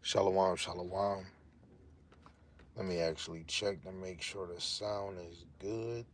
Shalom, shalom. Let me actually check to make sure the sound is good.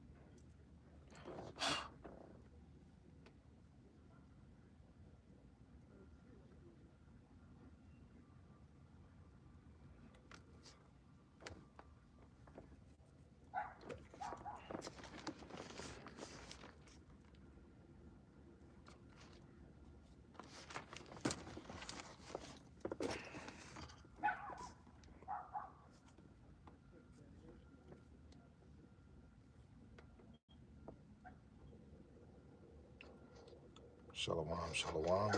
Shalom, shalom.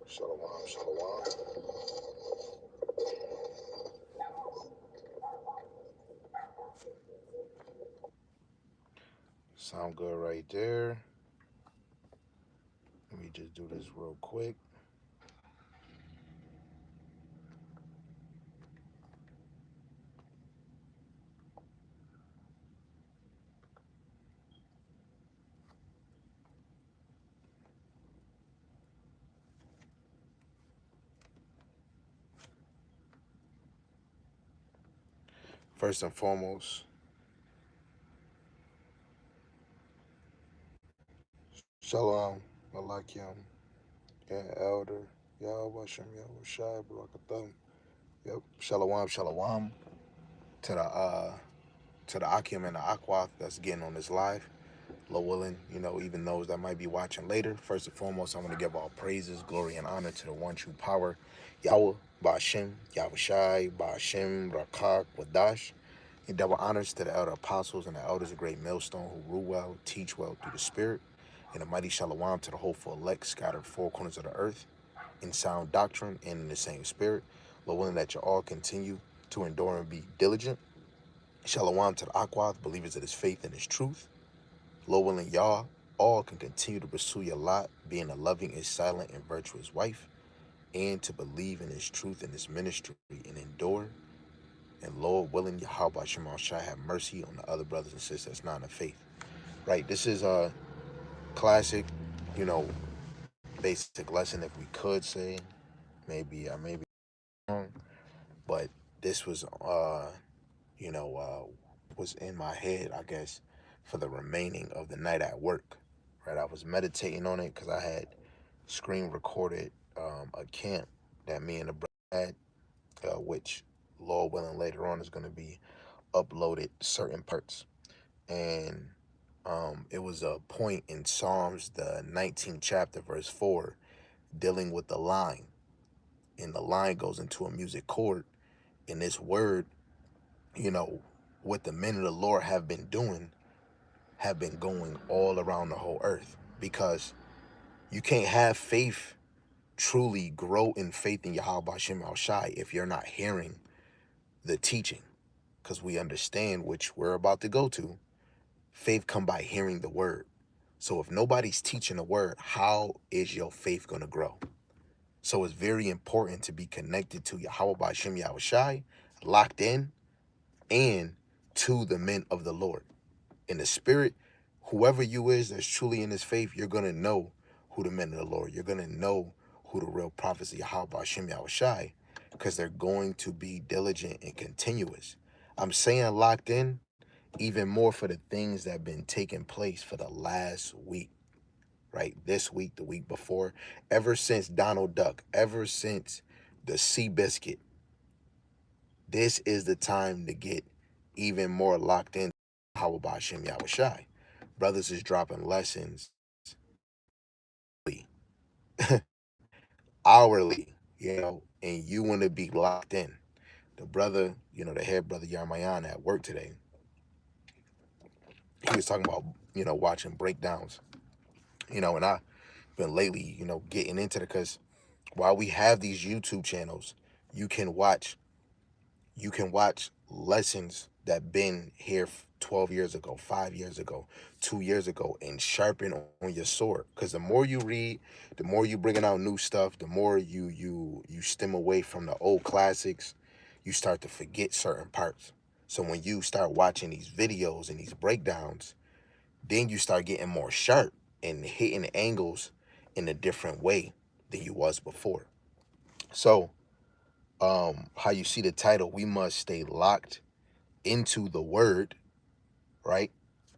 Shalom, shalom. Sound good right there. Let me just do this real quick. First and foremost, shalom, malakim, and elder, Yahawashi, Yahawashi, Barakatham. Yep, shalom, shalom to the Akim and the Aqua that's getting on this live. Low willing, even those that might be watching later. First and foremost, I want to give all praises, glory, and honor to the one true power, Yahweh, Ba'ashem, Yahawashi, Ba'ashem, Rakak, Wadash. And double honors to the elder apostles and the elders of great millstone who rule well, teach well through the spirit. And a mighty shalom to the hopeful elect scattered four corners of the earth in sound doctrine and in the same spirit. Low willing that you all continue to endure and be diligent. Shalom to the Aqua, believers of his faith and his truth. Lord willing, y'all all can continue to pursue your lot, being a loving and silent and virtuous wife, and to believe in his truth and his ministry and endure. And Lord willing, Yahawah Shema Shai have mercy on the other brothers and sisters that's not in the faith. Right, this is a classic, you know, basic lesson, if we could say. Maybe I may be wrong, but this was you know, was in my head, I guess, for the remaining of the night at work. Right, I was meditating on it because I had screen recorded a camp that me and the brother had, which, Lord willing, later on is going to be uploaded certain parts. And it was a point in Psalms, the 19th chapter, verse 4, dealing with the line. And the line goes into a music chord. And this word, you know, what the men of the Lord have been doing have been going all around the whole earth, because you can't have faith truly grow in faith in Yahweh Shem Al Shai if you're not hearing the teaching, because we understand, which we're about to go to, faith come by hearing the word. So if nobody's teaching the word, how is your faith going to grow? So it's very important to be connected to Yahweh Shem Yahweh Shai, locked in, and to the men of the Lord. In the spirit, whoever you is that's truly in this faith, you're going to know who the men of the Lord. You're going to know who the real prophets of Yahweh Shem Yahawashi, because they're going to be diligent and continuous. I'm saying locked in even more for the things that have been taking place for the last week, right? This week, the week before, ever since Donald Duck, ever since the Seabiscuit, this is the time to get even more locked in Yahweh Shem Yahawashi. Brothers is dropping lessons hourly, and you want to be locked in. The brother, the head brother Yarmayan at work today, he was talking about, watching breakdowns, and I've been lately, getting into it, because while we have these YouTube channels, you can watch lessons that been here 12 years ago, 5 years ago, 2 years ago, and sharpen on your sword. Because the more you read, the more you bringing out new stuff, the more you stem away from the old classics. You start to forget certain parts. So when you start watching these videos and these breakdowns, then you start getting more sharp and hitting angles in a different way than you was before. So, how you see the title, we must stay locked into the word, right,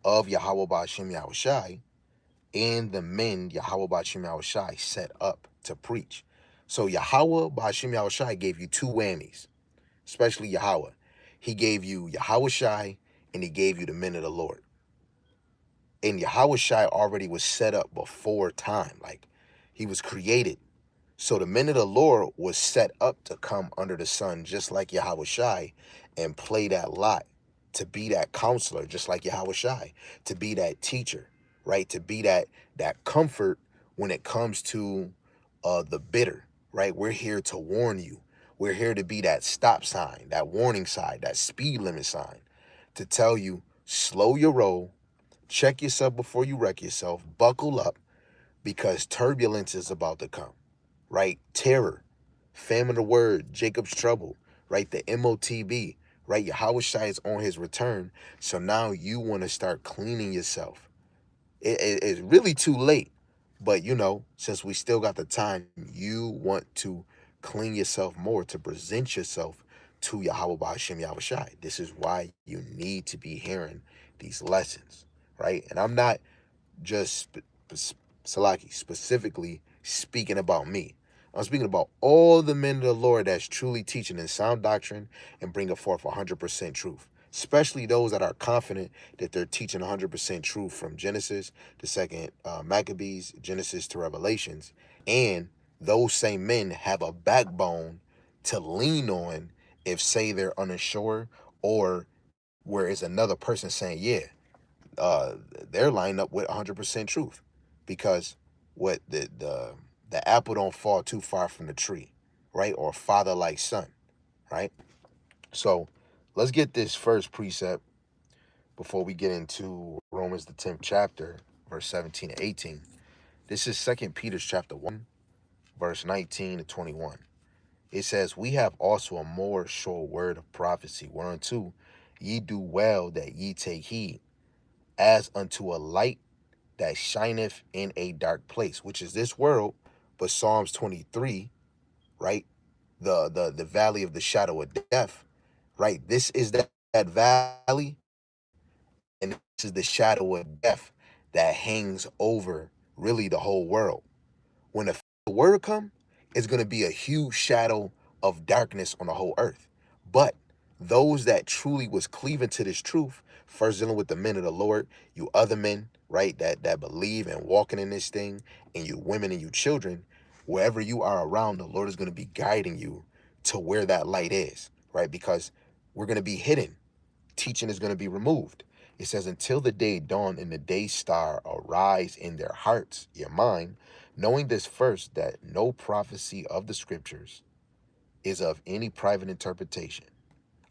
of Yahawah Ba'ashem Yahawashi, and the men Yahawah Ba'ashem Yahawashi set up to preach. So Yahawah Ba'ashem Yahawashi gave you two whammies, especially Yahawah. He gave you Yahawashi and he gave you the men of the Lord. And Yahawashi already was set up before time. Like, he was created. So the men of the Lord was set up to come under the sun, just like Yahawashi, and play that lot, to be that counselor, just like Yahawashi, to be that teacher, right? To be that comfort when it comes to the bitter, right? We're here to warn you. We're here to be that stop sign, that warning sign, that speed limit sign, to tell you, slow your roll, check yourself before you wreck yourself, buckle up, because turbulence is about to come, right? Terror, famine of the word, Jacob's trouble, right? The MOTB, right? Yahawashi is on his return. So now you want to start cleaning yourself. It's really too late. But, since we still got the time, you want to clean yourself more, to present yourself to Yahawah Ba'ashem Yahawashi. This is why you need to be hearing these lessons, right? And I'm not just Salaki specifically speaking about me. I'm speaking about all the men of the Lord that's truly teaching in sound doctrine and bringing forth 100% truth, especially those that are confident that they're teaching 100% truth from Genesis to Second Maccabees, Genesis to Revelations, and those same men have a backbone to lean on if, say, they're unsure, or where is another person saying, yeah, they're lined up with 100% truth, because what the apple don't fall too far from the tree, right? Or father like son, right? So let's get this first precept before we get into Romans the 10th chapter, verse 17 to 18. This is 2 Peter chapter 1, verse 19 to 21. It says, we have also a more sure word of prophecy, whereunto ye do well that ye take heed, as unto a light that shineth in a dark place, which is this world, but Psalms 23, right? The valley of the shadow of death, right? This is that valley, and this is the shadow of death that hangs over really the whole world. When the word come, it's going to be a huge shadow of darkness on the whole earth. But those that truly was cleaving to this truth, first dealing with the men of the Lord, you other men, right, that believe and walking in this thing, and you women and you children, wherever you are around, the Lord is going to be guiding you to where that light is, right? Because we're going to be hidden. Teaching is going to be removed. It says, until the day dawn and the day star arise in their hearts, your mind, knowing this first, that no prophecy of the scriptures is of any private interpretation.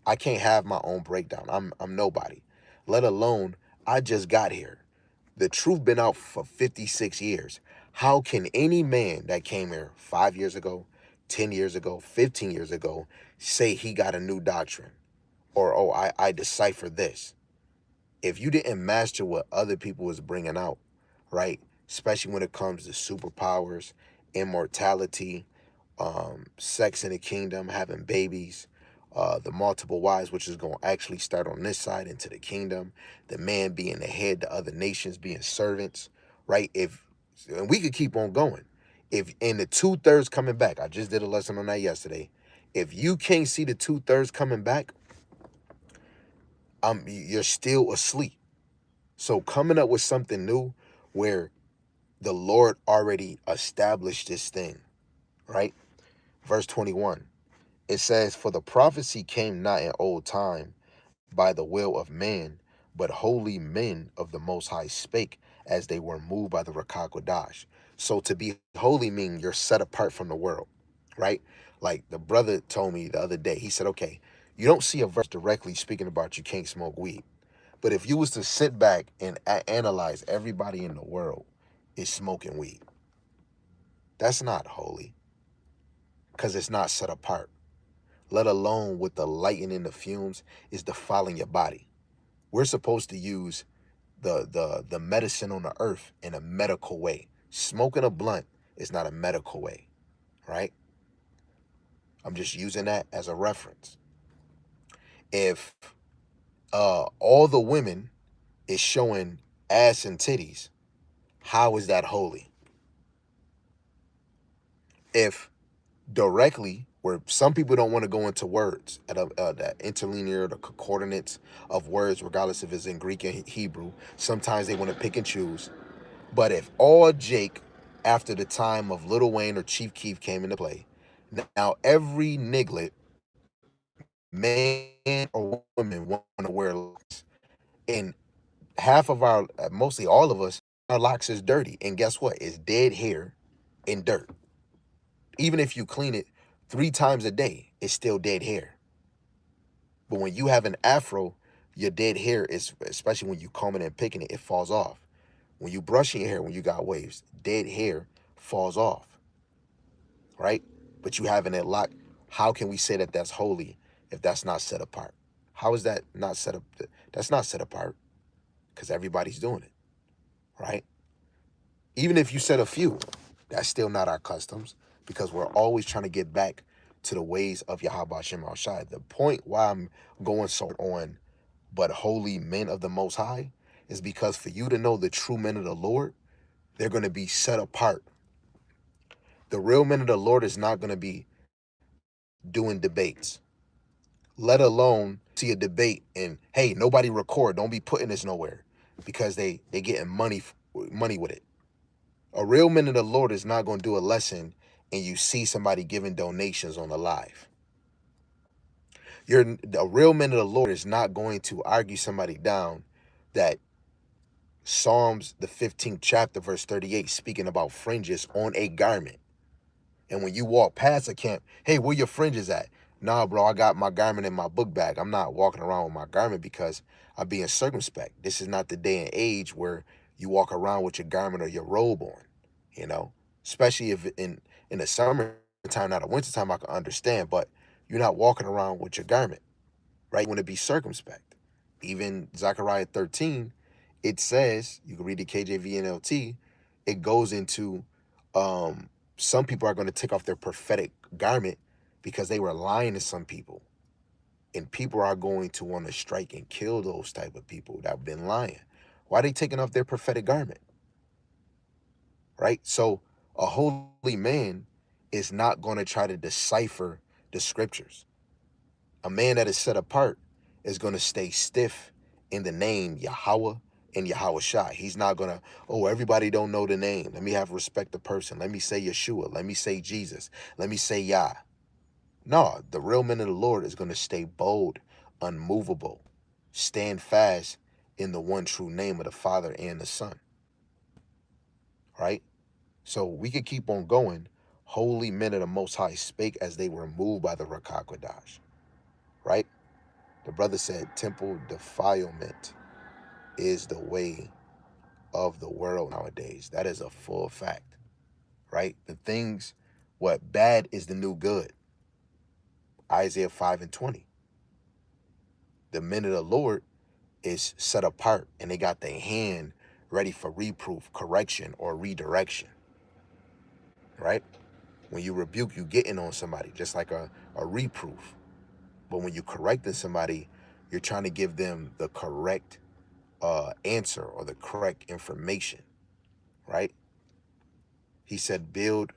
I can't have my own breakdown. I'm nobody. Let alone, I just got here. The truth been out for 56 years. How can any man that came here 5 years ago, 10 years ago, 15 years ago, say he got a new doctrine? Or, oh, I decipher this. If you didn't master what other people was bringing out, right? Especially when it comes to superpowers, immortality, sex in the kingdom, having babies, the multiple wives, which is going to actually start on this side into the kingdom, the man being the head, the other nations being servants, right? And we could keep on going. If in the 2/3 coming back, I just did a lesson on that yesterday. If you can't see the 2/3 coming back, you're still asleep. So coming up with something new where the Lord already established this thing, right? Verse 21, it says, for the prophecy came not in old time by the will of man, but holy men of the Most High spake as they were moved by the Rakah Kodash. So to be holy means you're set apart from the world, right? Like the brother told me the other day, he said, okay, you don't see a verse directly speaking about you can't smoke weed. But if you was to sit back and analyze, everybody in the world is smoking weed. That's not holy, because it's not set apart. let alone with the lightning, the fumes, is defiling your body. We're supposed to use the medicine on the earth in a medical way. Smoking a blunt is not a medical way, right? I'm just using that as a reference. If all the women is showing ass and titties, how is that holy? If directly, where some people don't want to go into words at that interlinear, the coordinates of words, regardless if it's in Greek and Hebrew, sometimes they want to pick and choose. But if all Jake, after the time of Lil Wayne or Chief Keef came into play, now every niglet, man or woman, want to wear locks. And half of our, mostly all of us, our locks is dirty. And guess what? It's dead hair and dirt. Even if you clean it 3 times a day, it's still dead hair. But when you have an afro, your dead hair is, especially when you comb it and picking it, it falls off. When you brushing your hair, when you got waves, dead hair falls off, right? But you having it locked. How can we say that that's holy if that's not set apart? How is that not set up? That's not set apart because everybody's doing it, right? Even if you said a few, that's still not our customs because we're always trying to get back to the ways of Yahawah Shem Al Shai. The point why I'm going so on, but holy men of the Most High, is because for you to know the true men of the Lord, they're going to be set apart. The real men of the Lord is not going to be doing debates, let alone see a debate and, hey, nobody record, don't be putting this nowhere because they getting money with it. A real man of the Lord is not going to do a lesson and you see somebody giving donations on the live. A real man of the Lord is not going to argue somebody down that Psalms, the 15th chapter, verse 38, speaking about fringes on a garment. And when you walk past a camp, hey, where your fringes at? Nah, bro, I got my garment in my book bag. I'm not walking around with my garment because I'm being circumspect. This is not the day and age where you walk around with your garment or your robe on, you know? Especially if in the summertime, not the wintertime, I can understand, but you're not walking around with your garment, right? You want to be circumspect. Even Zechariah 13, it says, you can read the KJV NLT, it goes into some people are going to take off their prophetic garment because they were lying to some people. And people are going to want to strike and kill those type of people that have been lying. Why are they taking off their prophetic garment? Right? So a holy man is not going to try to decipher the scriptures. A man that is set apart is going to stay stiff in the name Yahawah and Yahawashi. He's not going to, oh, everybody don't know the name. Let me have respect the person. Let me say Yeshua. Let me say Jesus. Let me say Yah. No, the real man of the Lord is going to stay bold, unmovable, stand fast in the one true name of the Father and the Son. Right? So we could keep on going. Holy men of the Most High spake as they were moved by the Rakakwadash. Right? The brother said temple defilement is the way of the world nowadays. That is a full fact, right? The things, what bad is the new good. Isaiah 5:20. The men of the Lord is set apart and they got their hand ready for reproof, correction, or redirection, right? When you rebuke, you getting on somebody, just like a reproof. But when you correcting somebody, you're trying to give them the correct answer or the correct information, right? He said, build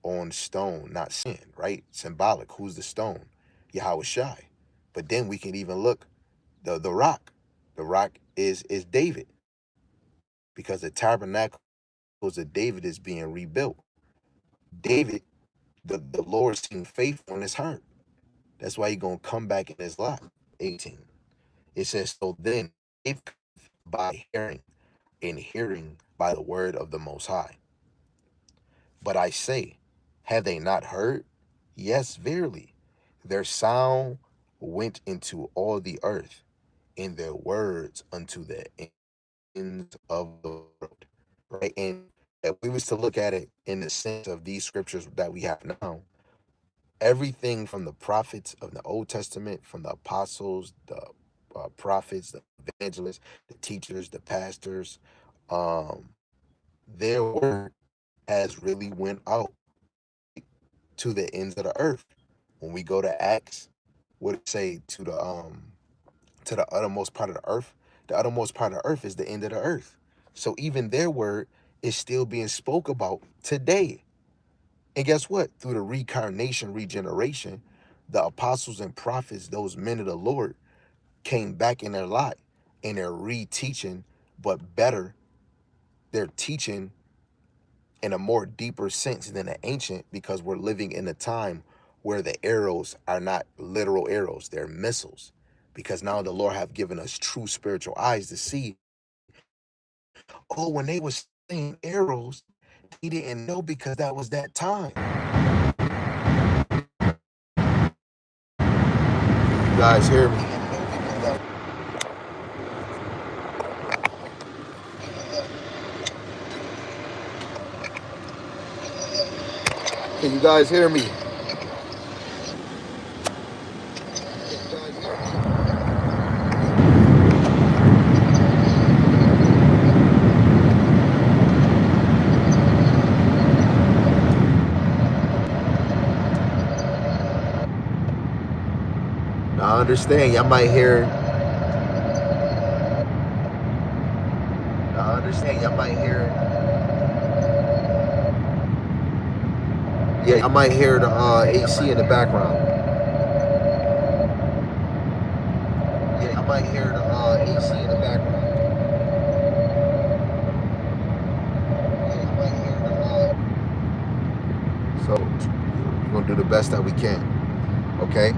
on stone, not sin, right? Symbolic. Who's the stone? Yahawashi. But then we can even look the rock. The rock is David, because the tabernacles of David is being rebuilt. David, the Lord seen faithful in his heart. That's why he's gonna come back in his lot. 18. It says, so then by hearing, and hearing by the word of the Most High. But I say, have they not heard? Yes, verily. Their sound went into all the earth, and their words unto the ends of the world. Right? And if we was to look at it in the sense of these scriptures that we have now, everything from the prophets of the Old Testament, from the apostles, the prophets, the evangelists, the teachers, the pastors, um, their word has really went out to the ends of the earth. When we go to Acts, what it say to the uttermost part of the earth? The uttermost part of the earth is the end of the earth. So even their word is still being spoke about today. And guess what? Through the reincarnation, regeneration, the apostles and prophets, those men of the Lord, came back in their lot and they're reteaching, but better. They're teaching in a more deeper sense than the ancient, because we're living in a time where the arrows are not literal arrows, they're missiles. Because now the Lord have given us true spiritual eyes to see, oh, when they were saying arrows, he didn't know because that was that time. You guys hear me? Can you guys hear me? Now I understand y'all might hear. Now I understand y'all might hear. Yeah, I might hear the AC in the background. Yeah, I might hear the AC in the background. Yeah, I might hear the. So we're gonna do the best that we can. Okay.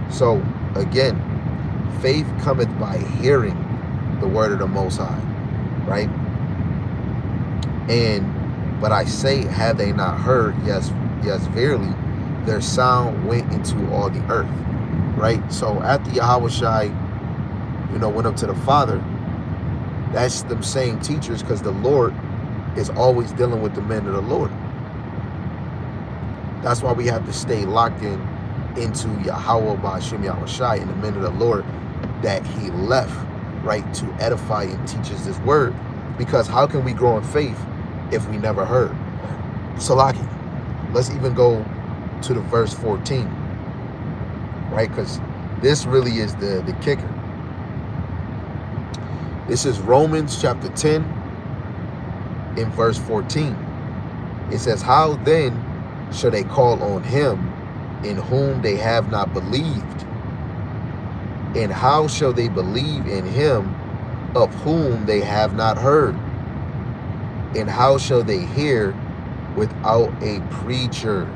So again, faith cometh by hearing the word of the Most High, right? But I say, have they not heard? Yes, yes, verily, their sound went into all the earth, right? So after Yahawashi, went up to the Father, that's them same teachers, because the Lord is always dealing with the men of the Lord. That's why we have to stay locked into Yahawah Ba'Shem Yahawashi and the men of the Lord that he left, right, to edify and teach us this word. Because how can we grow in faith if we never heard? Salaki, let's even go to the verse 14, right? Because this really is the kicker. This is Romans chapter 10 in verse 14. It says, how then shall they call on him in whom they have not believed? And how shall they believe in him of whom they have not heard? And how shall they hear without a preacher?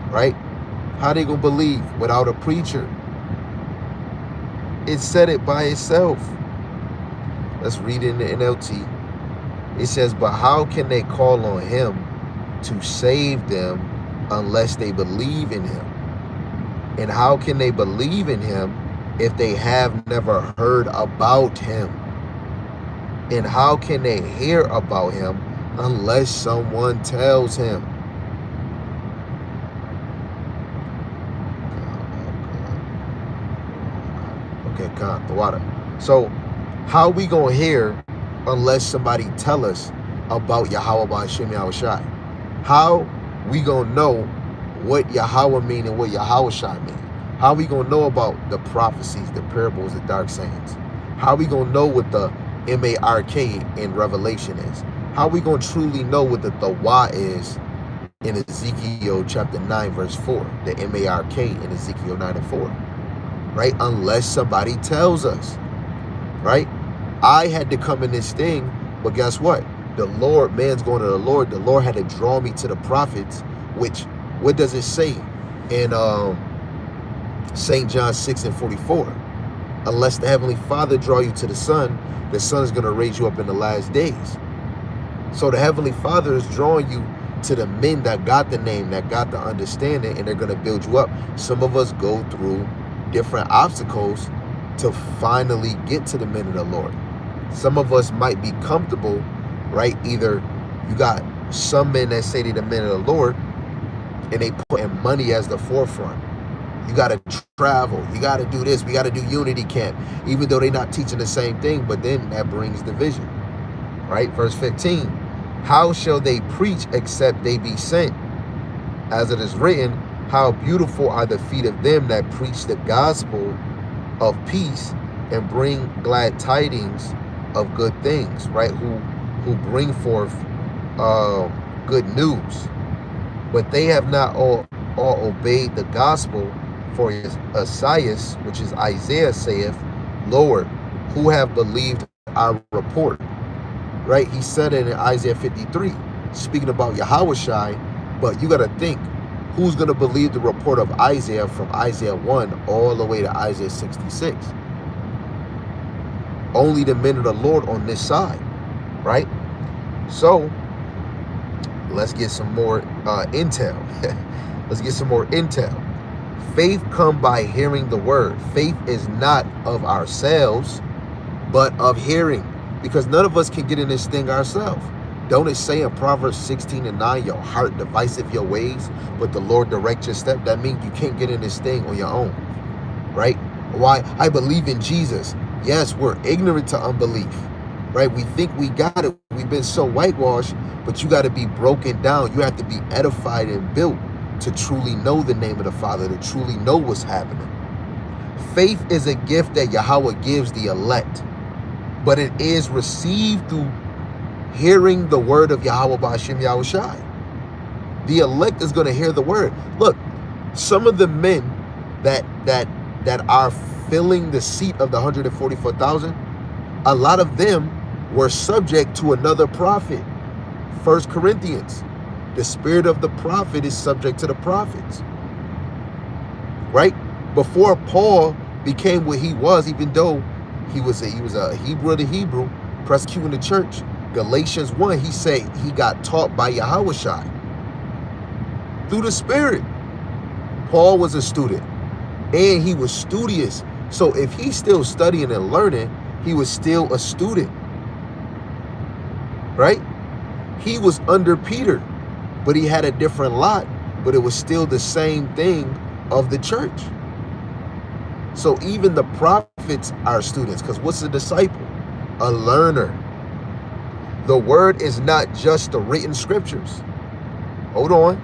Right? How they gonna believe without a preacher? It said it by itself. Let's read it in the NLT. It says, but how can they call on him to save them unless they believe in him? And how can they believe in him if they have never heard about him? And how can they hear about him unless someone tells him? Okay, calm the water. So how we gonna hear unless somebody tell us about Yahawah Ba'Shem Yahawashi? How we gonna know what Yahawah mean and what Yahawashi mean? How we gonna know about the prophecies, the parables, the dark sayings? How we gonna know what the MARK in Revelation is? How we gonna truly know what the Wa is in Ezekiel chapter 9 verse 4? The MARK in Ezekiel 9 and 4, right? Unless somebody tells us, right? I had to come in this thing, but guess what? The Lord, man's going to the Lord. The Lord had to draw me to the prophets, which, what does it say in St. John 6 and 44? Unless the Heavenly Father draw you to the Son is going to raise you up in the last days. So the Heavenly Father is drawing you to the men that got the name, that got the understanding, and they're going to build you up. Some of us go through different obstacles to finally get to the men of the Lord. Some of us might be comfortable, right? Either you got some men that say they're the men of the Lord, and they putting money as the forefront. You got to travel. You got to do this. We got to do unity camp, even though they're not teaching the same thing. But then that brings division, right? Verse 15, how shall they preach except they be sent? As it is written, how beautiful are the feet of them that preach the gospel of peace and bring glad tidings of good things, right? Who bring forth good news. But they have not all obeyed the gospel. For Esaias, which is Isaiah, saith, Lord, who have believed our report? Right? He said it in Isaiah 53, speaking about Yahawashi. But you got to think, who's going to believe the report of Isaiah from Isaiah 1 all the way to Isaiah 66? Only the men of the Lord on this side, right? So let's get some more intel. Let's get some more intel. Faith come by hearing the word. Faith is not of ourselves, but of hearing. Because none of us can get in this thing ourselves. Don't it say in Proverbs 16:9, your heart divisive your ways, but the Lord direct your step? That means you can't get in this thing on your own, right? Why? I believe in Jesus. Yes, we're ignorant to unbelief, right? We think we got it. We've been so whitewashed, but you got to be broken down. You have to be edified and built to truly know the name of the Father, to truly know what's happening. Faith is a gift that Yahawah gives the elect, but it is received through hearing the word of Yahawah Ba'ashem Yahawashi. The elect is going to hear the word. Look, some of the men that are filling the seat of the 144,000, a lot of them were subject to another prophet. 1 Corinthians. The spirit of the prophet is subject to the prophets, right? Before Paul became what he was, even though he was a Hebrew of the Hebrew, persecuting the church, Galatians 1, he said he got taught by Yahawashi through the spirit. Paul was a student and he was studious. So if he's still studying and learning, he was still a student, right? He was under Peter, but he had a different lot, but it was still the same thing of the church. So even the prophets are students, because what's a disciple? A learner. The word is not just the written scriptures. Hold on.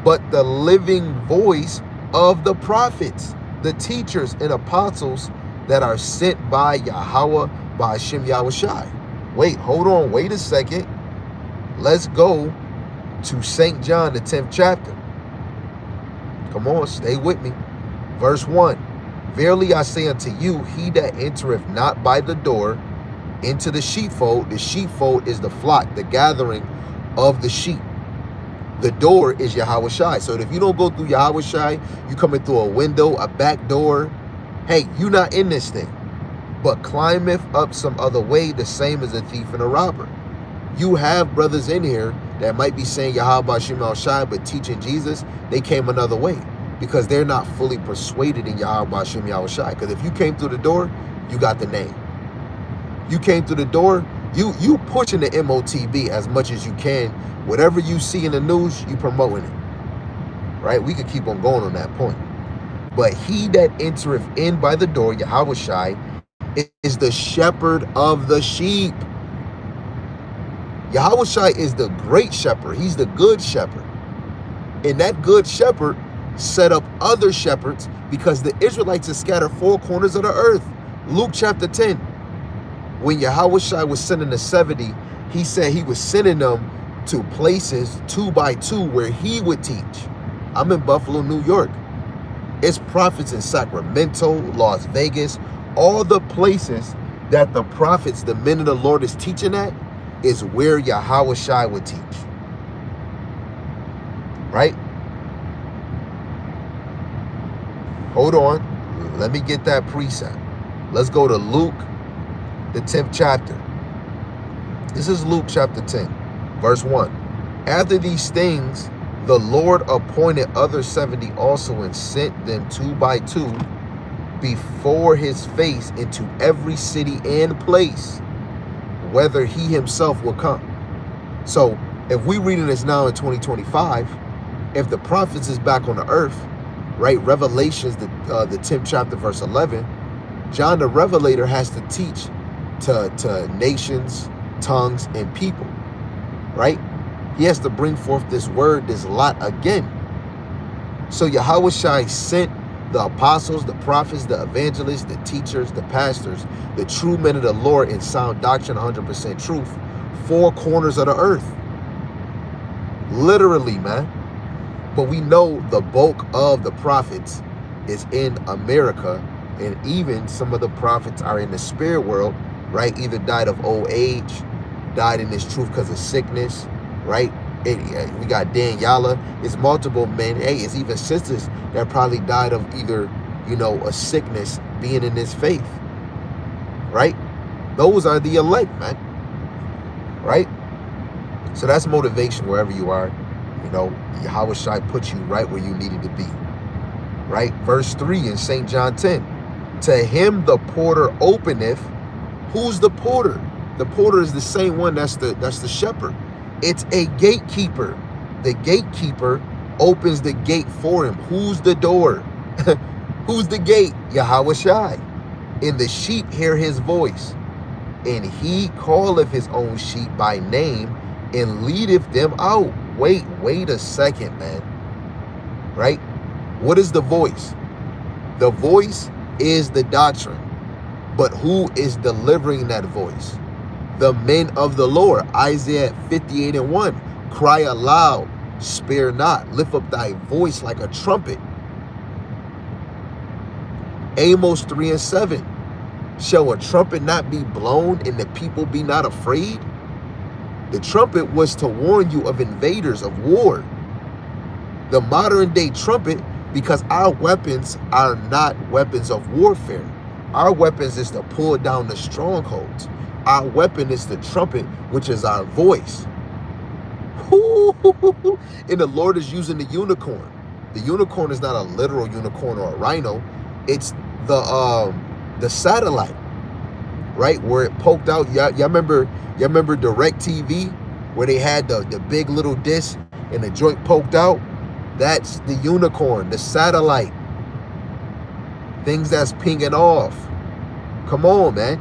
But the living voice of the prophets, the teachers and apostles that are sent by Yahawah Ba'ashem Yahawashi. Wait, hold on. Wait a second. Let's go to St. John, the 10th chapter. Come on, stay with me. Verse 1. Verily I say unto you, he that entereth not by the door into the sheepfold is the flock, the gathering of the sheep. The door is Yahawashi. So if you don't go through Yahawashi, you coming through a window, a back door, hey, you not in this thing. But climbeth up some other way, the same as a thief and a robber. You have brothers in here that might be saying Yahawah Ba'ashem Yahawashi, but teaching Jesus, they came another way because they're not fully persuaded in Yahawah Ba'ashem Yahawashi. Because if you came through the door, you got the name. You came through the door, you pushing the MOTB as much as you can. Whatever you see in the news, you promoting it, right? We could keep on going on that point. But he that entereth in by the door, Yahawashi, is the shepherd of the sheep. Yahawashi is the great shepherd. He's the good shepherd. And that good shepherd set up other shepherds because the Israelites are scattered 4 corners of the earth. Luke chapter 10. When Yahawashi was sending the 70, he said he was sending them to places 2 by 2 where he would teach. I'm in Buffalo, New York. It's prophets in Sacramento, Las Vegas, all the places that the prophets, the men of the Lord is teaching at, is where Yahawashi would teach. Right? Hold on. Let me get that precept. Let's go to Luke, the 10th chapter. This is Luke chapter 10, verse 1. After these things, the Lord appointed other 70 also and sent them 2 by 2 before his face into every city and place, whether he himself will come. So if we reading this now in 2025, If the prophets is back on the earth, right? Revelations, the 10th chapter, verse 11, John the Revelator has to teach to nations, tongues, and people, right? He has to bring forth this word, this lot again. So Yahawashi sent the apostles, the prophets, the evangelists, the teachers, the pastors, the true men of the Lord in sound doctrine, 100% truth, 4 corners of the earth. Literally, man. But we know the bulk of the prophets is in America, and even some of the prophets are in the spirit world, right? Either died of old age, died in this truth because of sickness, right? We got Yahawah. It's multiple men. Hey, it's even sisters that probably died of either, a sickness being in this faith, right? Those are the elect, man, right? So that's motivation wherever you are. Yahawashi put you right where you needed to be, right? Verse 3 in St. John 10. To him the porter openeth. Who's the porter? The porter is the same one that's the shepherd. It's a gatekeeper. The gatekeeper opens the gate for him. Who's the door? Who's the gate? Yahawashi. And the sheep hear his voice. And he calleth his own sheep by name and leadeth them out. Wait a second, man. Right? What is the voice? The voice is the doctrine. But who is delivering that voice? The men of the Lord. Isaiah 58:1. Cry aloud, spare not, lift up thy voice like a trumpet. Amos 3:7. Shall a trumpet not be blown and the people be not afraid? The trumpet was to warn you of invaders, of war. The modern day trumpet, because our weapons are not weapons of warfare. Our weapons is to pull down the strongholds. Our weapon is the trumpet, which is our voice. And the Lord is using the unicorn. The unicorn is not a literal unicorn or a rhino. It's the satellite, right? Where it poked out. Y'all remember DirecTV, where they had the big little disc and the joint poked out? That's the unicorn, the satellite. Things that's pinging off. Come on, man.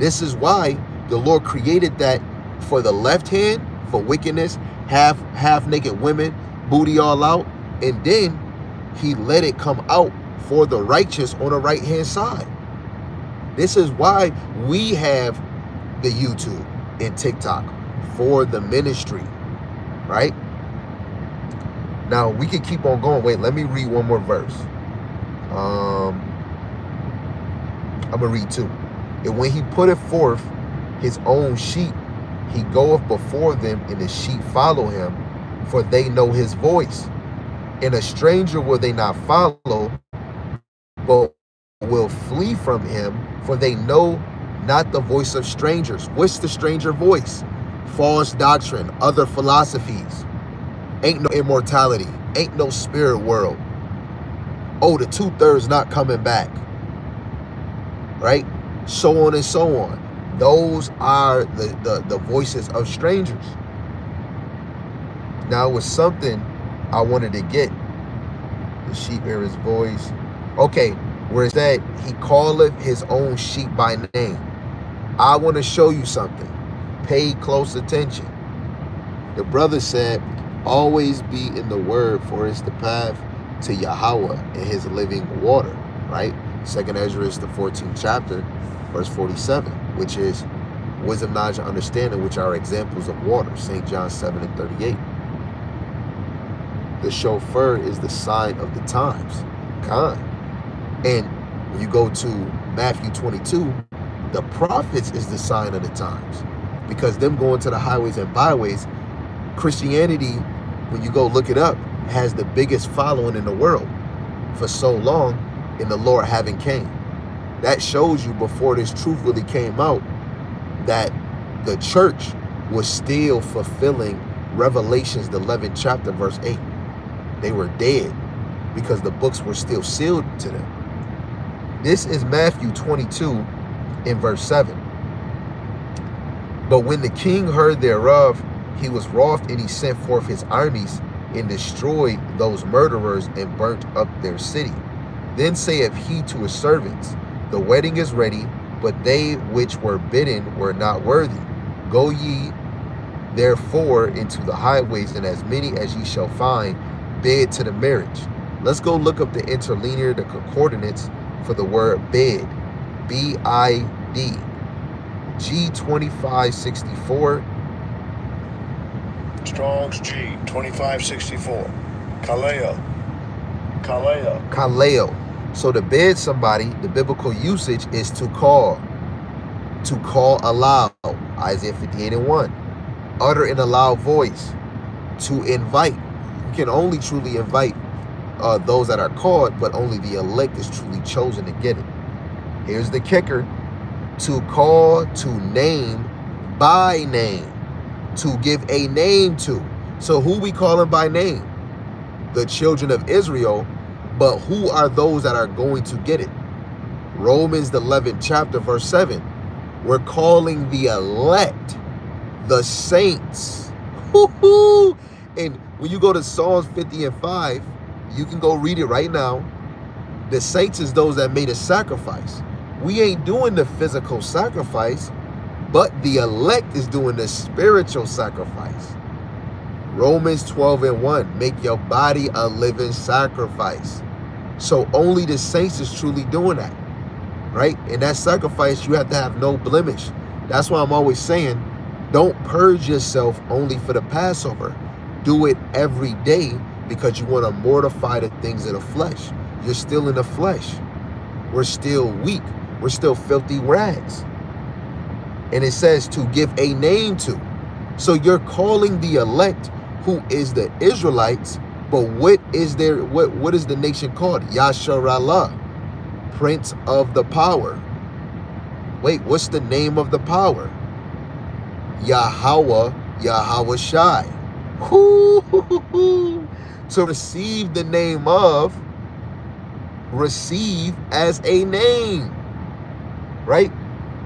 This is why the Lord created that for the left hand, for wickedness, half naked women, booty all out, and then he let it come out for the righteous on the right hand side. This is why we have the YouTube and TikTok for the ministry, right? Now we can keep on going. Wait, let me read one more verse. I'm gonna read 2. And when he putteth forth his own sheep, he goeth before them, and the sheep follow him, for they know his voice. And a stranger will they not follow, but will flee from him, for they know not the voice of strangers. What's the stranger voice? False doctrine, other philosophies. Ain't no immortality, ain't no spirit world. Oh, the 2/3 not coming back, right? So on and so on. Those are the voices of strangers. Now, it was something I wanted to get. The sheep hear his voice. Okay, where it said, he calleth his own sheep by name. I want to show you something. Pay close attention. The brother said, always be in the word, for it's the path to Yahawah and his living water, right? 2nd Ezra is the 14th chapter, verse 47, which is wisdom, knowledge, and understanding, which are examples of water. St. John 7:38. The chauffeur is the sign of the times. Khan. And when you go to Matthew 22, the prophets is the sign of the times. Because them going to the highways and byways, Christianity, when you go look it up, has the biggest following in the world for so long, and the Lord haven't came. That shows you before this truth really came out that the church was still fulfilling Revelations, the 11th chapter, verse 8. They were dead because the books were still sealed to them. This is Matthew 22 in verse 7. But when the king heard thereof, he was wroth, and he sent forth his armies and destroyed those murderers and burnt up their city. Then saith he to his servants, the wedding is ready, but they which were bidden were not worthy. Go ye therefore into the highways, and as many as ye shall find, bid to the marriage. Let's go look up the interlinear, the concordance for the word bid. B-I-D. G2564. Strong's G 2564. Kaleo. Kaleo. So to bid somebody, the biblical usage is to call aloud. Isaiah 58:1. Utter in a loud voice. To invite. You can only truly invite those that are called, but only the elect is truly chosen to get it. Here's the kicker. To call, to name, by name. To give a name to. So who we calling by name? The children of Israel. But who are those that are going to get it? Romans the 11th chapter verse 7. We're calling the elect, the saints. Woo-hoo! And when you go to Psalms 50:5, you can go read it right now. The saints is those that made a sacrifice. We ain't doing the physical sacrifice, but the elect is doing the spiritual sacrifice. Romans 12:1, make your body a living sacrifice. So only the saints is truly doing that, right? And that sacrifice, you have to have no blemish. That's why I'm always saying, don't purge yourself only for the Passover. Do it every day because you want to mortify the things of the flesh. You're still in the flesh. We're still weak. We're still filthy rags. And it says to give a name to. So you're calling the elect, who is the Israelites, but what is the nation called? Yasharallah, Prince of the Power. Wait, what's the name of the power? Yahawah, Yahawashi. To receive the name of, receive as a name, right?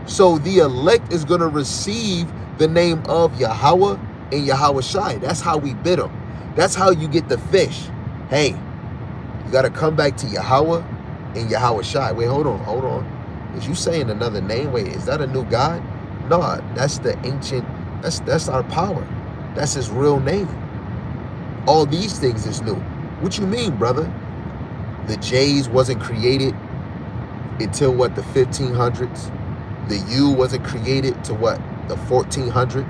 So the elect is going to receive the name of Yahawah and Yahawashi. That's how we bid them. That's how you get the fish. Hey, you got to come back to Yahawah and Yahawashi. Wait, hold on. Is you saying another name? Wait, is that a new God? No, that's the ancient, that's our power. That's his real name. All these things is new. What you mean, brother? The J's wasn't created until what, the 1500s? The U wasn't created to what, the 1400s?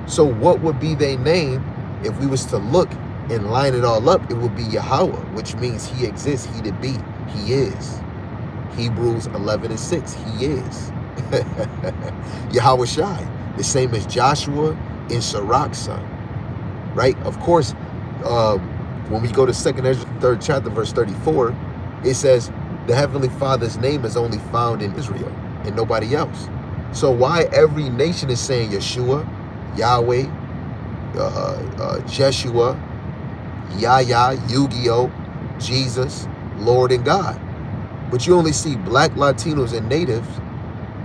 So what would be their name if we was to look and line it all up? It would be Yahawah, which means he exists, he to be, he is. Hebrews 11:6, he is. Yahawashi, the same as Joshua and Sirach's son, right? Of course, when we go to 2nd Ezra 3rd chapter verse 34, it says the Heavenly Father's name is only found in Israel and nobody else. So why every nation is saying Yeshua, Yahweh, Jeshua, Yahya, Yu-Gi-Oh, Jesus, Lord and God? But you only see black Latinos and natives,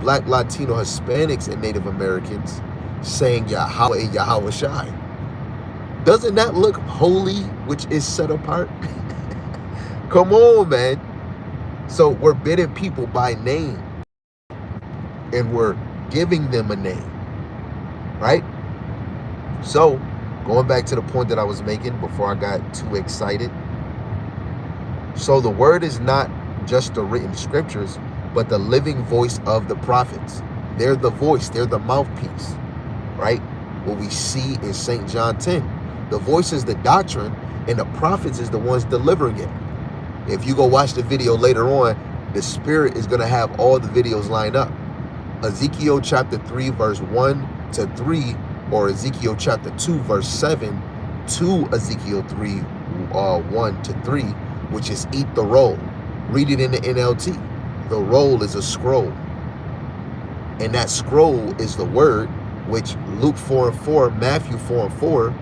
black Latino Hispanics and Native Americans saying Yahweh and Yahawashi. Doesn't that look holy, which is set apart? Come on, man. So we're bidding people by name and we're giving them a name, right? So going back to the point that I was making before I got too excited. So the word is not just the written scriptures, but the living voice of the prophets. They're the voice, they're the mouthpiece, right? What we see in St. John 10. The voice is the doctrine and the prophets is the ones delivering it. If you go watch the video later on, the Spirit is going to have all the videos lined up. Ezekiel chapter 3 verse 1 to 3, or Ezekiel chapter 2 verse 7 to Ezekiel 3 1 to 3, which is eat the roll. Read it in the NLT. The roll is a scroll. And that scroll is the word, which Luke 4:4, Matthew 4:4,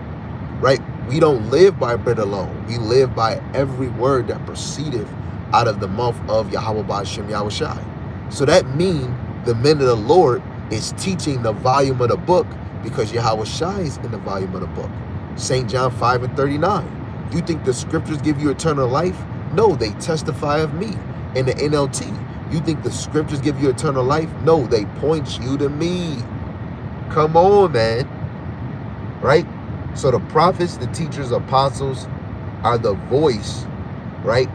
right? We don't live by bread alone. We live by every word that proceedeth out of the mouth of Yahawah Ba'ashem Yahawashi. So that means the men of the Lord is teaching the volume of the book because Yahawashi is in the volume of the book. St. John 5:39. You think the scriptures give you eternal life? No, they testify of me. In the NLT, you think the scriptures give you eternal life? No, they point you to me. Come on, man. Right? So the prophets, the teachers, apostles are the voice, right,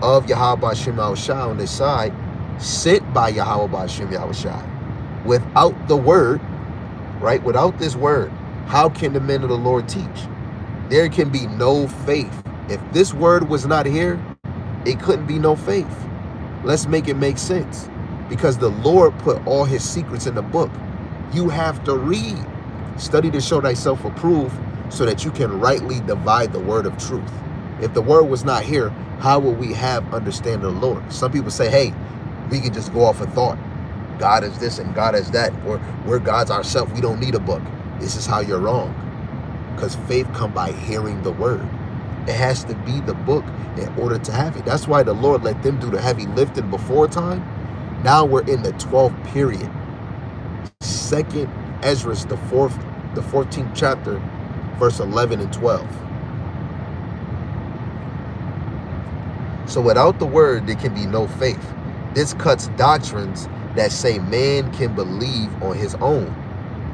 of Yahawah Yahawashi on this side, sent by Yahawah Yahawashi. Without the word, right, without this word, how can the men of the Lord teach? There can be no faith. If this word was not here, it couldn't be no faith. Let's make it make sense. Because the Lord put all his secrets in the book. You have to read. Study to show thyself approved so that you can rightly divide the word of truth. If the word was not here, how will we have understanding of the Lord? Some people say, hey, we can just go off of thought. God is this and God is that. Or we're God's ourselves. We don't need a book. This is how you're wrong. Because faith comes by hearing the word. It has to be the book in order to have it. That's why the Lord let them do the heavy lifting before time. Now we're in the 12th period. Second Ezra, the 14th chapter, verse 11 and 12. So without the word, there can be no faith. This cuts doctrines that say man can believe on his own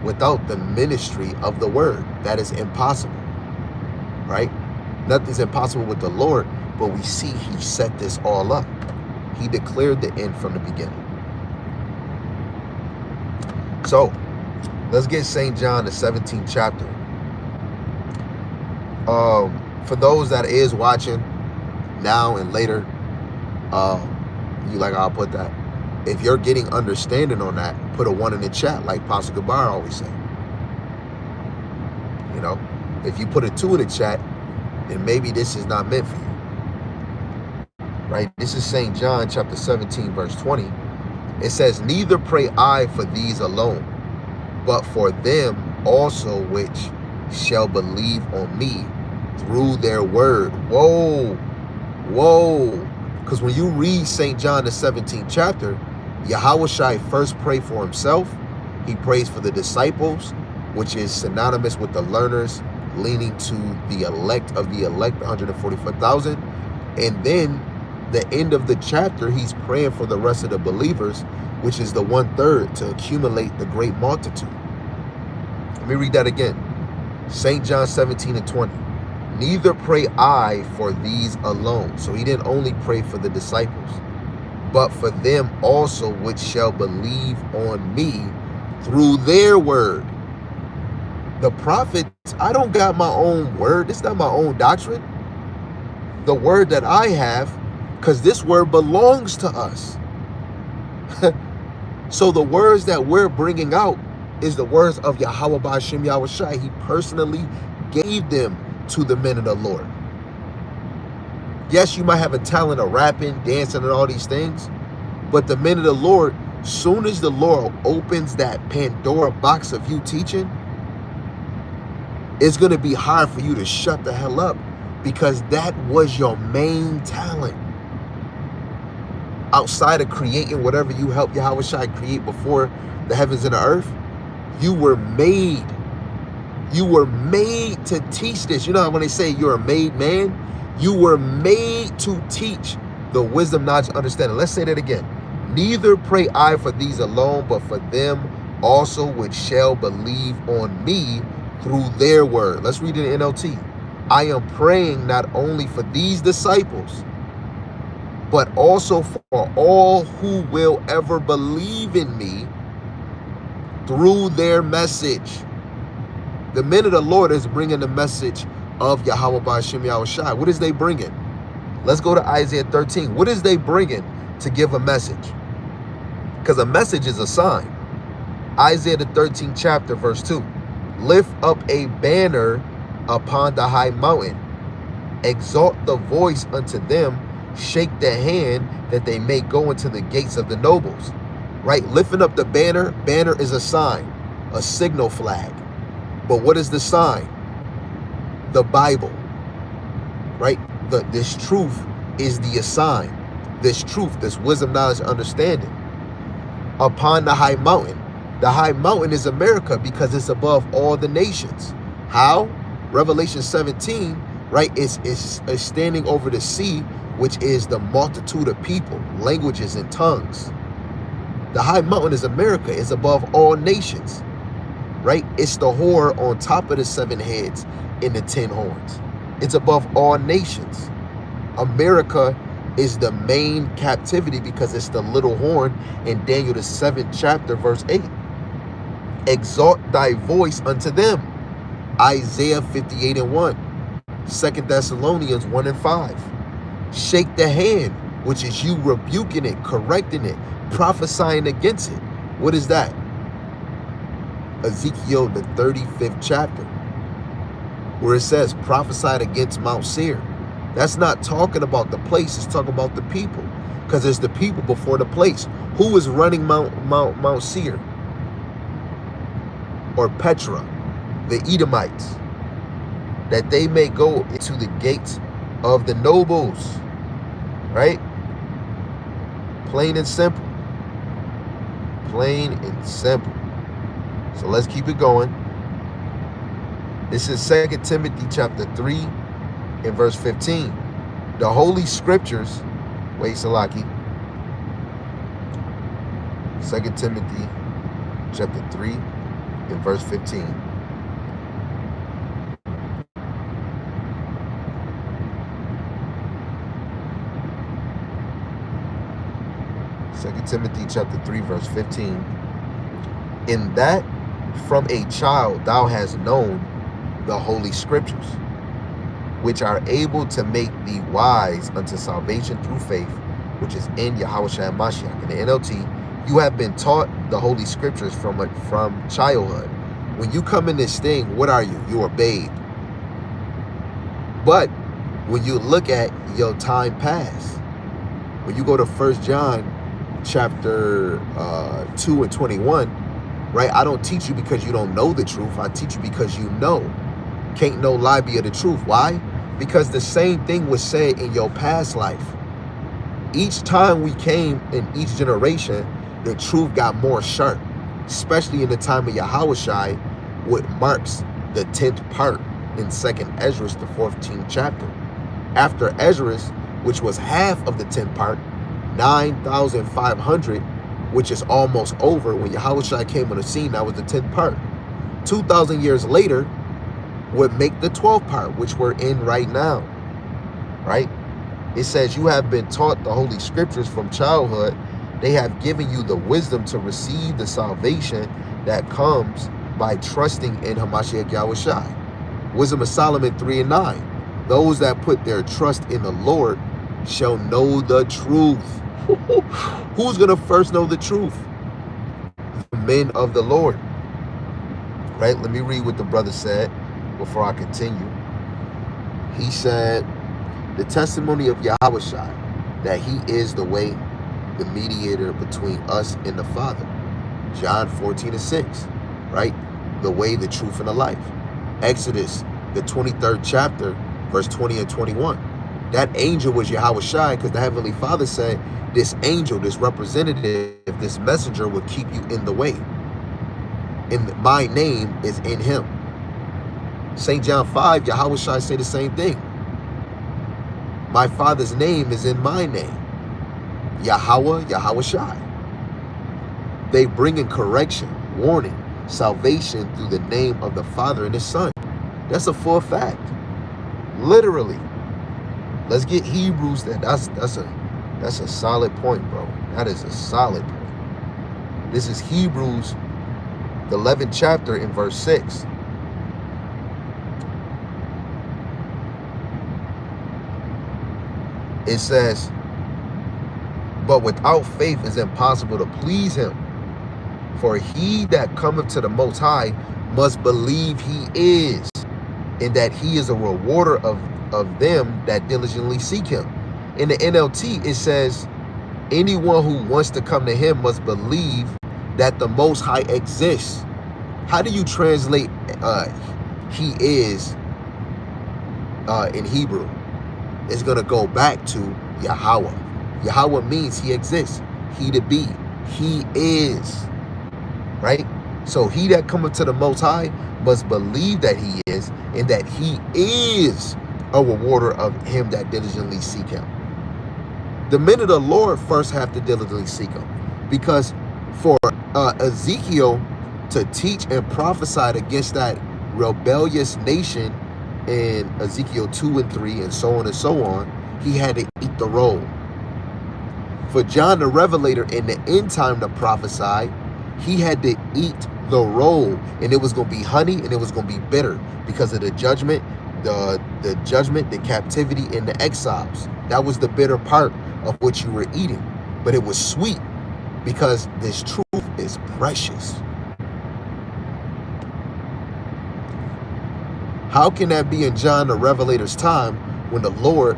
without the ministry of the word. That is impossible, right? Nothing's impossible with the Lord, but we see he set this all up. He declared the end from the beginning. So let's get St. John, the 17th chapter. For those that is watching now and later, you like how I put that? If you're getting understanding on that, put a 1 in the chat, like Pastor Gabar always say. You know, if you put a 2 in the chat, then maybe this is not meant for you. Right? This is St. John chapter 17, verse 20. It says, neither pray I for these alone, but for them also which shall believe on me through their word. Whoa, whoa. Because when you read St. John, the 17th chapter, Yahawashi first prayed for himself. He prays for the disciples, which is synonymous with the learners, leaning to the elect of the elect, 144,000. And then the end of the chapter, he's praying for the rest of the believers, which is the 1/3 to accumulate the great multitude. Let me read that again. St. John 17 and 20. Neither pray I for these alone. So he didn't only pray for the disciples, but for them also which shall believe on me through their word. The prophets, I don't got my own word. It's not my own doctrine. The word that I have, because this word belongs to us. So the words that we're bringing out is the words of Yahawah Yahawashi. He personally gave them to the men of the Lord. Yes, you might have a talent of rapping, dancing, and all these things, but the men of the Lord, soon as the Lord opens that Pandora box of you teaching, it's going to be hard for you to shut the hell up, because that was your main talent. Outside of creating whatever you helped Yahawashi create before the heavens and the earth, you were made. You were made to teach this. You know how when they say you're a made man, you were made to teach the wisdom, knowledge, understanding. Let's say that again. Neither pray I for these alone, but for them also which shall believe on me through their word. Let's read it in NLT. I am praying not only for these disciples, but also for all who will ever believe in me through their message. The men of the Lord is bringing the message of Yahawah Yahawashi. What is they bringing? Let's go to Isaiah 13. What is they bringing to give a message? Because a message is a sign. Isaiah the 13th chapter, verse 2. Lift up a banner upon the high mountain. Exalt the voice unto them. Shake the hand that they may go into the gates of the nobles. Right? Lifting up the banner. Banner is a sign, a signal flag. But what is the sign? The Bible. Right? This truth is the sign. This truth, this wisdom, knowledge, understanding. Upon the high mountain. The high mountain is America because it's above all the nations. How? Revelation 17, right, is standing over the sea, which is the multitude of people, languages, and tongues. The high mountain is America, is above all nations, right? It's the whore on top of the 7 heads and the 10 horns. It's above all nations. America is the main captivity because it's the little horn in Daniel the 7th chapter, verse 8. Exalt thy voice unto them. Isaiah 58 and 1. 2 Thessalonians 1 and 5. Shake the hand, which is you rebuking it, correcting it, prophesying against it. What is that? Ezekiel the 35th chapter, where it says prophesied against Mount Seir. That's not talking about the place, it's talking about the people, because it's the people before the place. Who is running Mount Seir? Or Petra, the Edomites, that they may go into the gates of the nobles, right? Plain and simple. Plain and simple. So let's keep it going. This is 2 Timothy chapter 3 and verse 15. The Holy Scriptures, wait, Salaki. 2 Timothy chapter 3 and verse 15. Second Timothy chapter 3 verse 15. In that from a child thou hast known the Holy Scriptures, which are able to make thee wise unto salvation through faith, which is in Yahawashi and Mashiach. In the NLT, you have been taught the Holy Scriptures from childhood. When you come in this thing, what are you? You are babe. But when you look at your time past, when you go to 1 John chapter 2 and 21, right? I don't teach you because you don't know the truth. I teach you because you know. Can't no lie be of the truth. Why? Because the same thing was said in your past life. Each time we came in each generation, the truth got more sharp, especially in the time of Yahawashi, what marks the 10th part in 2nd Ezra, the 14th chapter. After Ezra, which was half of the 10th part, 9,500, which is almost over, when Yahawashi came on the scene, that was the 10th part. 2,000 years later would make the 12th part, which we're in right now, right? It says, you have been taught the Holy Scriptures from childhood. They have given you the wisdom to receive the salvation that comes by trusting in Hamashiach Yahawashi. Wisdom of Solomon 3 and 9. Those that put their trust in the Lord shall know the truth. Who's going to first know the truth? The men of the Lord. Right? Let me read what the brother said before I continue. He said, the testimony of Yahawashi, that he is the way, the mediator between us and the Father. John 14 and 6. Right? The way, the truth, and the life. Exodus, the 23rd chapter, verse 20 and 21. That angel was Yahawashi, because the Heavenly Father said, this angel, this representative, this messenger will keep you in the way. And my name is in him. St. John 5, Yahawashi say the same thing. My Father's name is in my name. Yahawah, Yahawashi. They bring in correction, warning, salvation through the name of the Father and his Son. That's a full fact. Literally. Let's get Hebrews there. That's a solid point, bro. That is a solid point. This is Hebrews, the 11th chapter in verse 6. It says, but without faith is impossible to please him. For he that cometh to the Most High must believe he is, and that he is a rewarder of them that diligently seek him. In the NLT, it says, anyone who wants to come to him must believe that the Most High exists. How do you translate he is in Hebrew? It's going to go back to Yahawah. Yahawah means he exists. He to be. He is. Right? So he that cometh to the Most High must believe that he is, and that he is a rewarder of him that diligently seek him. The men of the Lord first have to diligently seek him, because for Ezekiel to teach and prophesy against that rebellious nation in Ezekiel 2 and 3 and so on and so on, he had to eat the roll. For John the Revelator in the end time to prophesy, he had to eat the roll, and it was going to be honey and it was going to be bitter because of the judgment, the judgment, the captivity, and the exiles. That was the bitter part of what you were eating, but it was sweet because this truth is precious. How can that be in John the Revelator's time when the Lord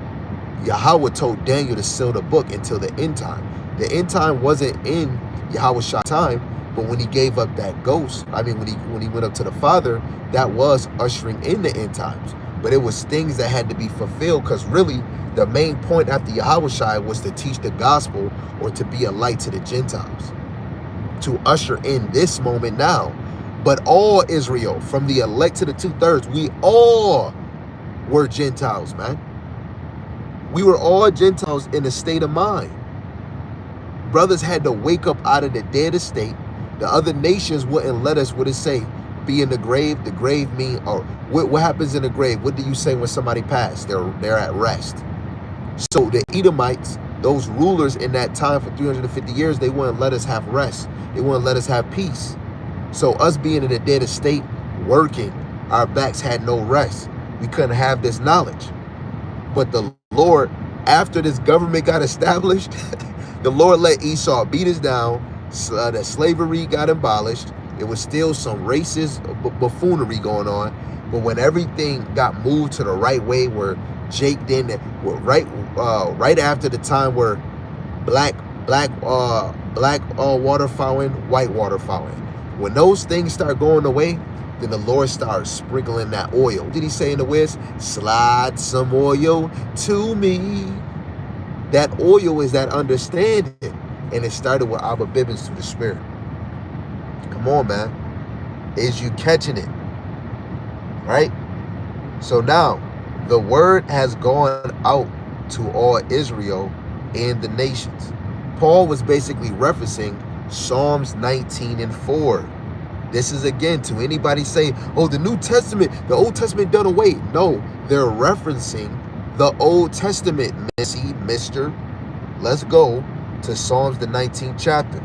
Yahawah told Daniel to seal the book until the end time? The end time wasn't in Yahawah's time, but when he gave up that ghost, when he went up to the Father, that was ushering in the end times. But it was things that had to be fulfilled, because really the main point after Yahawashi was to teach the gospel, or to be a light to the Gentiles, to usher in this moment now. But all Israel, from the elect to the 2/3, we all were Gentiles, man. We were all Gentiles in a state of mind. Brothers had to wake up out of the dead estate. The other nations wouldn't let us, what it say, be in the grave. The grave mean, or what happens in the grave? What do you say when somebody passed? They're at rest. So the Edomites, those rulers in that time for 350 years, they wouldn't let us have rest. They wouldn't let us have peace. So us being in a dead estate, working, our backs had no rest. We couldn't have this knowledge. But the Lord, after this government got established, the Lord let Esau beat us down. That slavery got abolished. It was still some racist buffoonery going on. But when everything got moved to the right way, where Jake did, right after the time where black water fountain, white water fountain, when those things start going away, then the Lord starts sprinkling that oil. What did he say in the West? Slide some oil to me. That oil is that understanding. And it started with Abba Bibbins through the Spirit. Come on, man. Is you catching it? Right? So now, the word has gone out to all Israel and the nations. Paul was basically referencing Psalms 19 and 4. This is, again, to anybody say, oh, the New Testament, the Old Testament done away. No, they're referencing the Old Testament, Missy, Mister. Let's go to Psalms, the 19th chapter.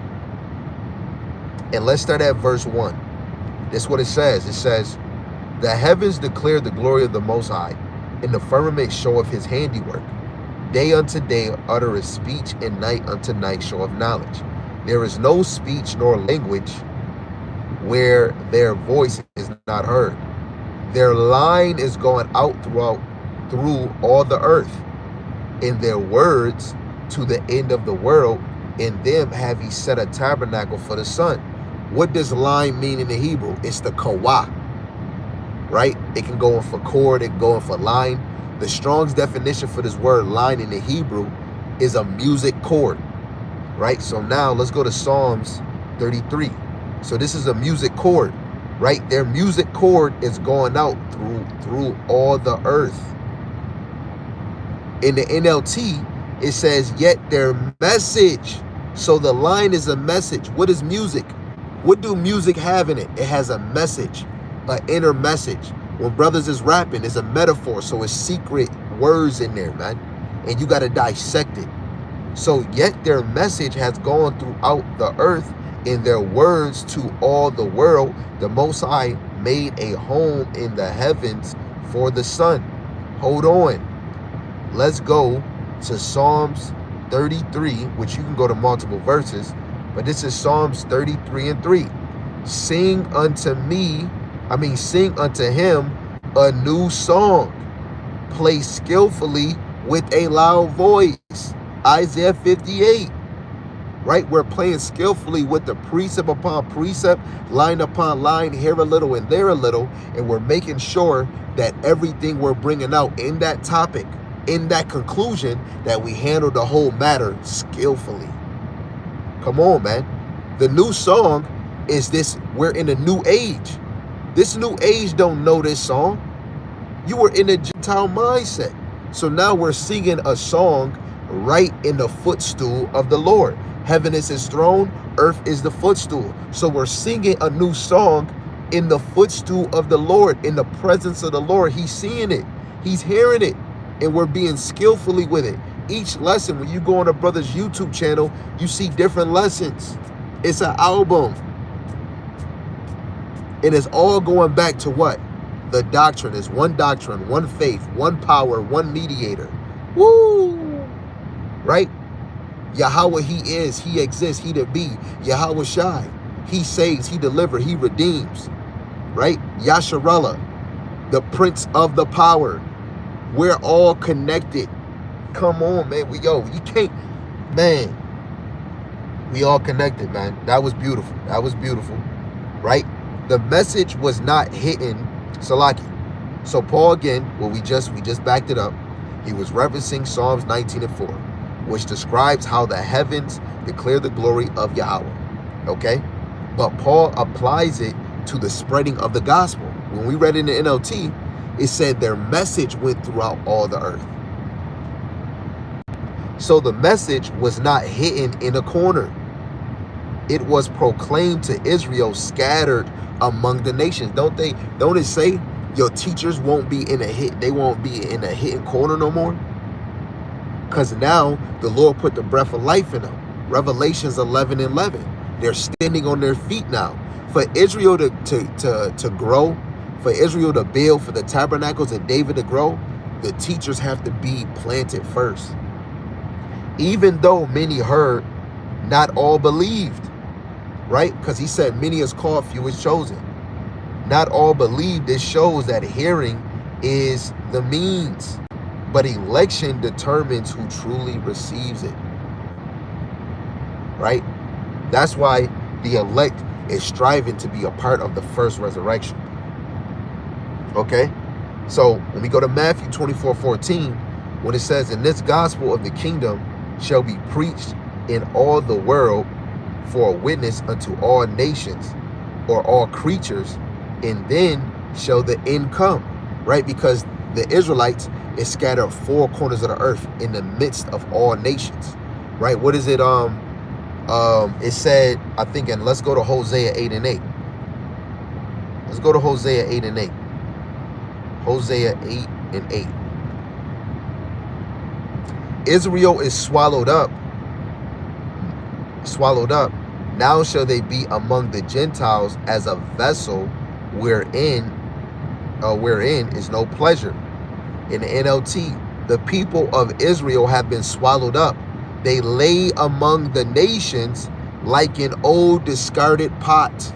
And let's start at verse 1. That's what it says. It says, the heavens declare the glory of the Most High, and the firmament showeth his handiwork. Day unto day uttereth speech, and night unto night showeth knowledge. There is no speech nor language where their voice is not heard. Their line is going out through all the earth, in their words to the end of the world. In them have he set a tabernacle for the sun. What does line mean in the Hebrew? It's the kawah, right? It can go in for chord, it can go in for line. The Strong's definition for this word line in the Hebrew is a music chord, right? So now let's go to Psalms 33. So this is a music chord, right? Their music chord is going out through all the earth. In the NLT, it says, yet their message. So the line is a message. What is music? What do music have in it? It has a message, an inner message. When brothers is rapping, it's a metaphor. So it's secret words in there, man. And you got to dissect it. So yet their message has gone throughout the earth, in their words to all the world. The Most High made a home in the heavens for the sun. Hold on. Let's go to Psalms 33, which you can go to multiple verses, but this is Psalms 33 and 3. Sing unto him a new song. Play skillfully with a loud voice. Isaiah 58. Right? We're playing skillfully with the precept upon precept, line upon line, here a little and there a little, and we're making sure that everything we're bringing out in that topic, in that conclusion, that we handle the whole matter skillfully. Come on, man. The new song is this, we're in a new age. This new age don't know this song. You were in a Gentile mindset. So now we're singing a song right in the footstool of the Lord. Heaven is his throne, earth is the footstool. So we're singing a new song in the footstool of the Lord, in the presence of the Lord. He's seeing it, he's hearing it, and we're being skillfully with it. Each lesson, when you go on a brother's YouTube channel, you see different lessons. It's an album. And it's all going back to what? The doctrine is one doctrine, one faith, one power, one mediator. Woo! Right? Yahawah, he is, he exists, he to be. Yahawashi, he saves, he delivers, he redeems. Right? Yasharallah, the prince of the power. We're all connected. Come on, man. You can't, man. We all connected, man. That was beautiful. That was beautiful. Right? The message was not hitting Salaki. So Paul again, well, we just backed it up. He was referencing Psalms 19:4, which describes how the heavens declare the glory of Yahawah. Okay? But Paul applies it to the spreading of the gospel. When we read in the NLT, it said their message went throughout all the earth. So the message was not hidden in a corner. It was proclaimed to Israel scattered among the nations. Don't it say your teachers won't be in a hidden corner no more? Because now the Lord put the breath of life in them. Revelations 11:11. They're standing on their feet now. For Israel to grow, for Israel to build, for the tabernacles of David to grow, the teachers have to be planted first. Even though many heard, not all believed. Right? Because he said, many is called, few is chosen. Not all believe. This shows that hearing is the means, but election determines who truly receives it. Right? That's why the elect is striving to be a part of the first resurrection. Okay? So when we go to Matthew 24:14, when it says, "In this gospel of the kingdom shall be preached in all the world for a witness unto all nations," or all creatures, and then shall the end come. Right? Because the Israelites is scattered four corners of the earth in the midst of all nations. Right? What is it? It said, I think, and let's go to Hosea 8:8. Let's go to Hosea 8:8. Hosea 8:8. Israel is swallowed up. Now shall they be among the Gentiles as a vessel wherein is no pleasure. In the NLT, the people of Israel have been swallowed up. They lay among the nations like an old discarded pot.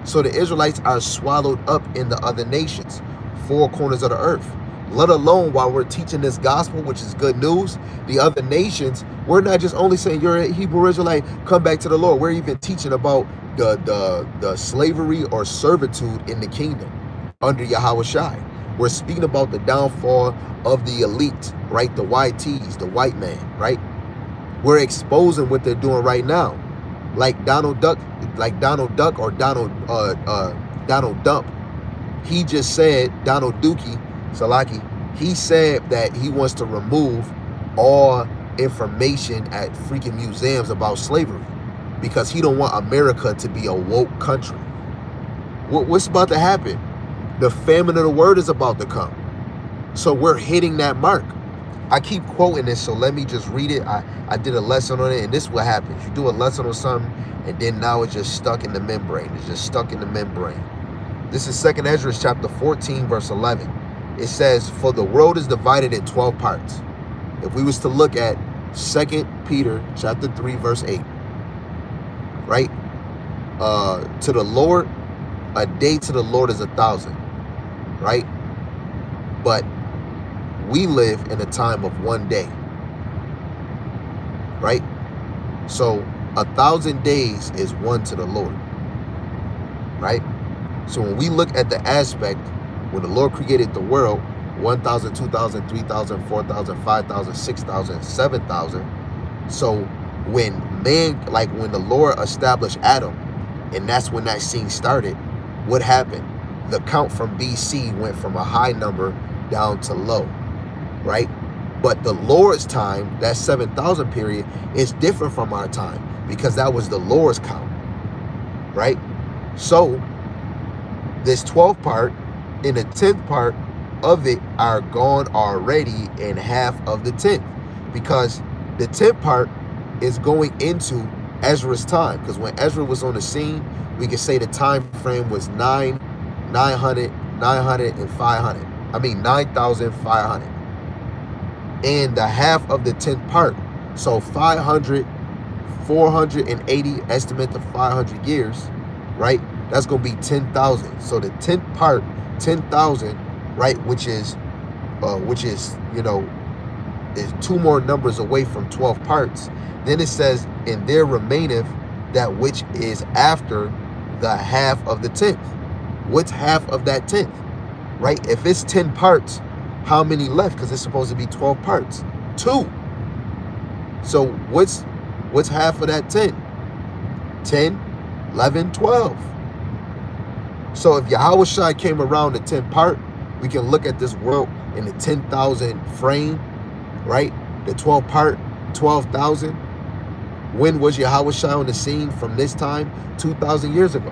So the Israelites are swallowed up in the other nations, four corners of the earth. Let alone while we're teaching this gospel, which is good news, the other nations, we're not just only saying you're a Hebrew Israelite, come back to the Lord. We're even teaching about the slavery or servitude in the kingdom under Yahawashi. We're speaking about the downfall of the elite, right? The YTs, the white man, right? We're exposing what they're doing right now. Like Donald Duck or Donald Dump. He just said, Donald Dookie, Salaki, he said that he wants to remove all information at freaking museums about slavery because he don't want America to be a woke country. What's about to happen? The famine of the word is about to come. So we're hitting that mark. I keep quoting this, so let me just read it. I did a lesson on it, and this is what happens. You do a lesson on something, and then now it's just stuck in the membrane. It's just stuck in the membrane. This is 2nd Ezra chapter 14, verse 11. It says, "For the world is divided in 12 parts." If we was to look at 2 Peter chapter 3, verse 8, right? To the Lord, a day to the Lord is 1,000, right? But we live in a time of one day, right? So 1,000 days is one to the Lord, right? So when we look at the aspect, when the Lord created the world, 1,000, 2,000, 3,000, 4,000, 5,000, 6,000, 7,000. So when man, like when the Lord established Adam, and that's when that scene started, what happened? The count from BC went from a high number down to low, right? But the Lord's time, that 7,000 period, is different from our time because that was the Lord's count, right? So this 12th part and the 10th part of it are gone already in half of the 10th, because the 10th part is going into Ezra's time, because when Ezra was on the scene, we could say the time frame was 900 and 500. I mean 9,500. And the half of the 10th part. So 500, 480, estimate to 500 years, right? That's going to be 10,000. So the 10th part, 10,000, right, which is, you know, is 2 more numbers away from 12 parts. Then it says, and there remaineth that which is after the half of the 10th. What's half of that 10th, right? If it's 10 parts, how many left? Because it's supposed to be 12 parts. 2. So what's half of that 10? 10, 11, 12. So if Yahawashi came around the 10th part, we can look at this world in the 10,000 frame, right? The 12th part, 12,000. When was Yahawashi on the scene from this time? 2,000 years ago.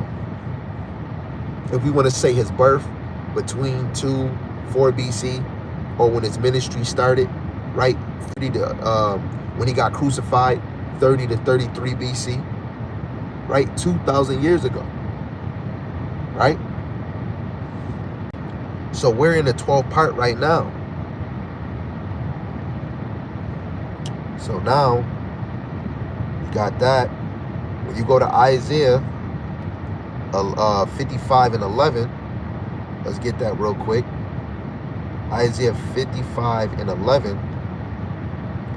If we want to say his birth between 4 BC, or when his ministry started, right? 30 to, when he got crucified, 30 to 33 BC, right? 2,000 years ago, right? So we're in the 12th part right now. So now, you got that. When you go to Isaiah 55 and 11, let's get that real quick. Isaiah 55 and 11,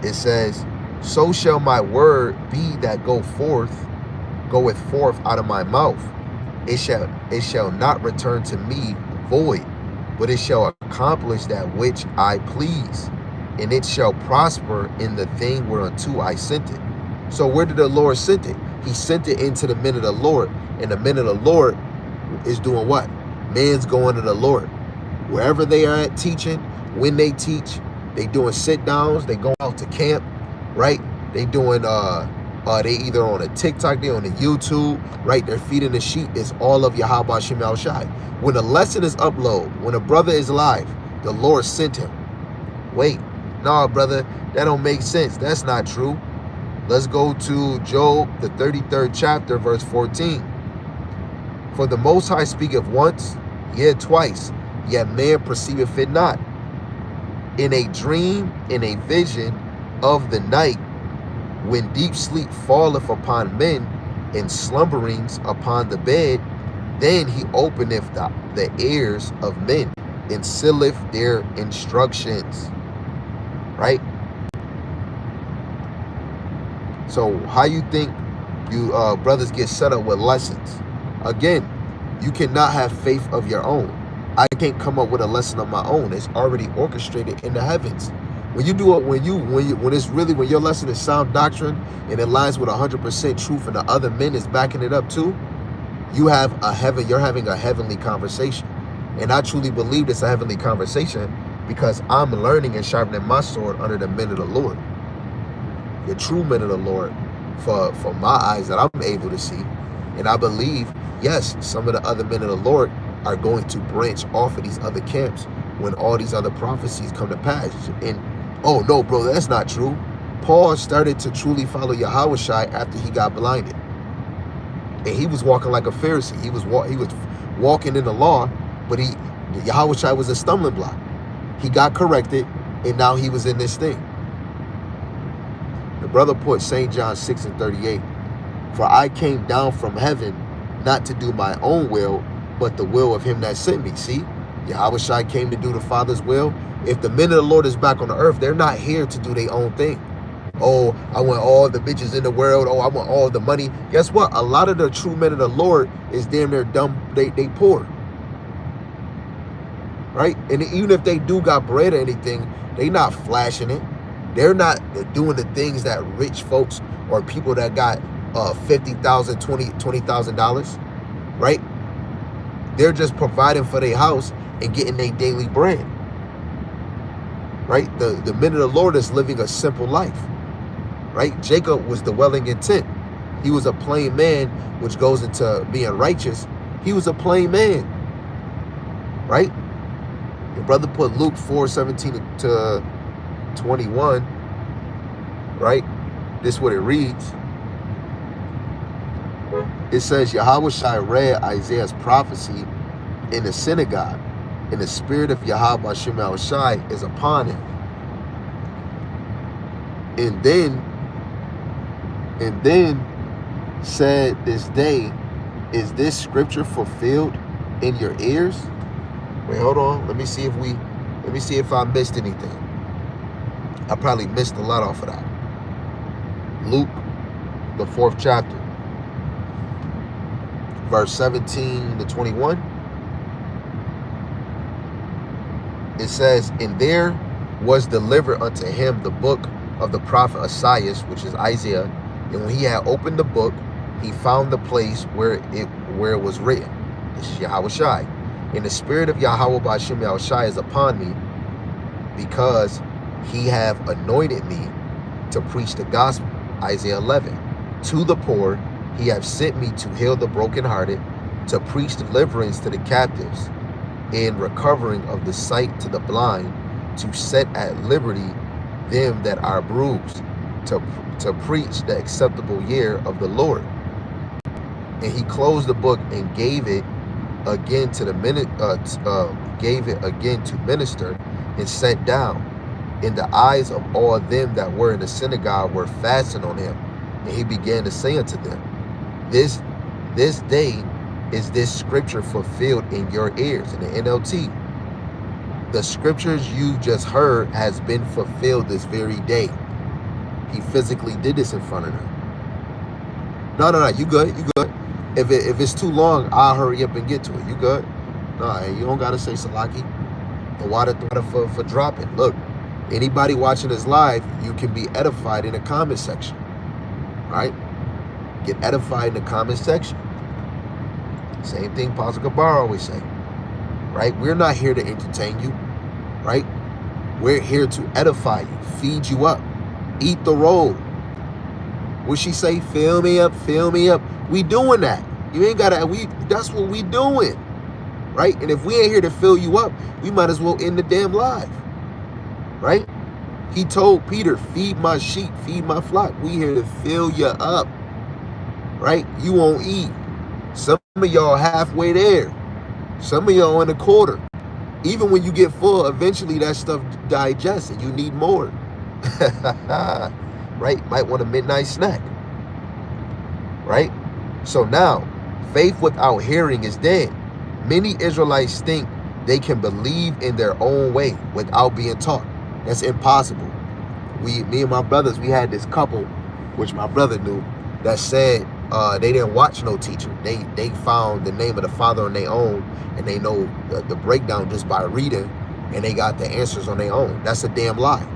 it says, so shall my word be that goeth forth out of my mouth. It shall not return to me void, but it shall accomplish that which I please, and it shall prosper in the thing whereunto I sent it. So where did the Lord send it? He sent it into the men of the Lord, and the men of the Lord is doing what? Man's going to the Lord. Wherever they are at teaching, when they teach, they doing sit downs, they go out to camp, right? They doing they either on a TikTok, they on a YouTube, right? They're feeding the sheep. It's all of Yahawah Shem El Shai. When a lesson is uploaded, when a brother is live, the Lord sent him. Wait, nah, brother, that don't make sense. That's not true. Let's go to Job, the 33rd chapter, verse 14. For the Most High speaketh once, yet twice, yet man perceiveth it not. In a dream, in a vision of the night, when deep sleep falleth upon men, and slumberings upon the bed, then he openeth the ears of men, and sealeth their instructions. Right? So how you think you brothers get set up with lessons? Again, you cannot have faith of your own. I can't come up with a lesson of my own. It's already orchestrated in the heavens. When you do it, when your lesson is sound doctrine and it lines with 100% truth, and the other men is backing it up too, you're having a heavenly conversation. And I truly believe it's a heavenly conversation because I'm learning and sharpening my sword under the men of the Lord. The true men of the Lord, for my eyes that I'm able to see. And I believe, yes, some of the other men of the Lord are going to branch off of these other camps when all these other prophecies come to pass. And oh no, bro, that's not true. Paul started to truly follow Yahawashi after he got blinded, and he was walking like a Pharisee. He was walking in the law, but Yahawashi was a stumbling block. He got corrected, and now he was in this thing. The brother put St. John 6 and 38. For I came down from heaven not to do my own will, but the will of him that sent me. See, Yahawashi came to do the Father's will. If the men of the Lord is back on the earth, they're not here to do their own thing. Oh, I want all the bitches in the world. Oh, I want all the money. Guess what? A lot of the true men of the Lord is damn near dumb. They poor. Right? And even if they do got bread or anything, they not flashing it. They're not doing the things that rich folks or people that got $50,000, $20,000, right? They're just providing for their house and getting their daily bread, right? The men of the Lord is living a simple life, right? Jacob was dwelling in tent. He was a plain man, which goes into being righteous. He was a plain man, right? Your brother put Luke 4:17 to 21, right? This is what it reads. It says, Yahawashi read Isaiah's prophecy in the synagogue, and the spirit of Yahawashi is upon him. And then said this day, is this scripture fulfilled in your ears? Wait, hold on. Let me see if I missed anything. I probably missed a lot off of that. Luke, the 4th chapter, verse 17 to 21. It says, and there was delivered unto him the book of the prophet Isaiah, which is Isaiah. And when he had opened the book, he found the place where it was written. This is Yahawashi. And the spirit of Yahawah Ba'Shem Yahawashi is upon me, because he have anointed me to preach the gospel, Isaiah 11, to the poor. He have sent me to heal the brokenhearted, to preach deliverance to the captives, and recovering of the sight to the blind, to set at liberty them that are bruised, to preach the acceptable year of the Lord. And he closed the book and gave it again to minister, and sat down. And the eyes of all them that were in the synagogue were fastened on him. And he began to say unto them, This day is this scripture fulfilled in your ears. In the NLT, the scriptures you just heard has been fulfilled this very day. He physically did this in front of them. No, you good. If it's too long, I'll hurry up and get to it. You good? No, you don't gotta say Salaki. The water for dropping. Look, anybody watching this live, you can be edified in the comment section. Right? Get edified in the comment section. Same thing Pastor Kabar always say. Right? We're not here to entertain you. Right? We're here to edify you, feed you up, eat the roll. What she say? Fill me up, fill me up. We doing that. You ain't gotta, that's what we doing. Right? And if we ain't here to fill you up, we might as well end the damn live. Right? He told Peter, feed my sheep, feed my flock. We here to fill you up. Right? You won't eat. Some of y'all halfway there. Some of y'all in a quarter. Even when you get full, eventually that stuff digests and you need more. Right? Might want a midnight snack. Right? So now, faith without hearing is dead. Many Israelites think they can believe in their own way without being taught. That's impossible. Me and my brothers, we had this couple, which my brother knew, that said they didn't watch no teacher. They found the name of the Father on their own, and they know the breakdown just by reading, and they got the answers on their own. That's a damn lie.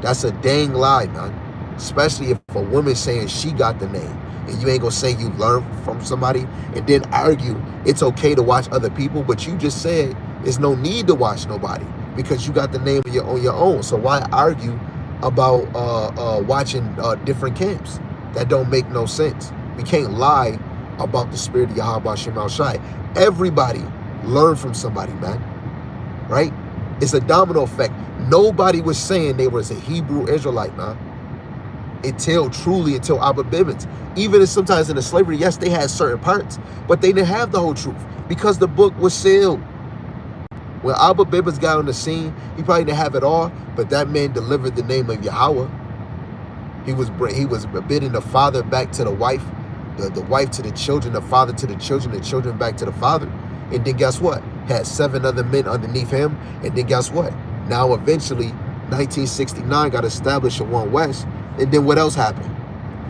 That's a dang lie, man. Especially if a woman saying she got the name, and you ain't gonna say you learned from somebody and then argue it's okay to watch other people, but you just said there's no need to watch nobody because you got the name on your own. So why argue about watching different camps? That don't make no sense. We can't lie about the spirit of Yahawah Shemal Shai. Everybody learn from somebody, man. Right? It's a domino effect. Nobody was saying they was a Hebrew Israelite, man. Until Abba Bibbins. Even sometimes in the slavery, yes, they had certain parts, but they didn't have the whole truth because the book was sealed. When Abba Bibbins got on the scene, he probably didn't have it all, but that man delivered the name of Yahawah. He was bidding the father back to the wife, the wife to the children, the father to the children back to the father. And then guess what? Had 7 other men underneath him. And then guess what? Now eventually, 1969 got established in One West. And then what else happened?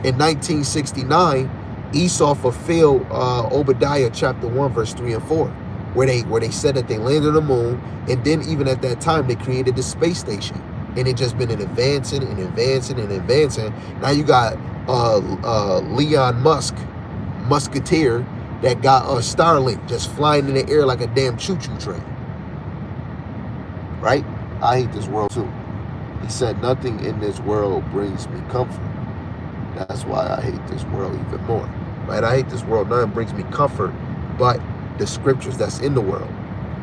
In 1969, Esau fulfilled Obadiah chapter 1, verse 3 and 4, where they said that they landed on the moon, and then even at that time they created the space station. And it just been advancing and advancing and advancing. Now you got Leon Musk, Musketeer, that got a Starlink just flying in the air like a damn choo-choo train. Right? I hate this world too. He said, nothing in this world brings me comfort. That's why I hate this world even more. Right? I hate this world. Nothing brings me comfort but the scriptures that's in the world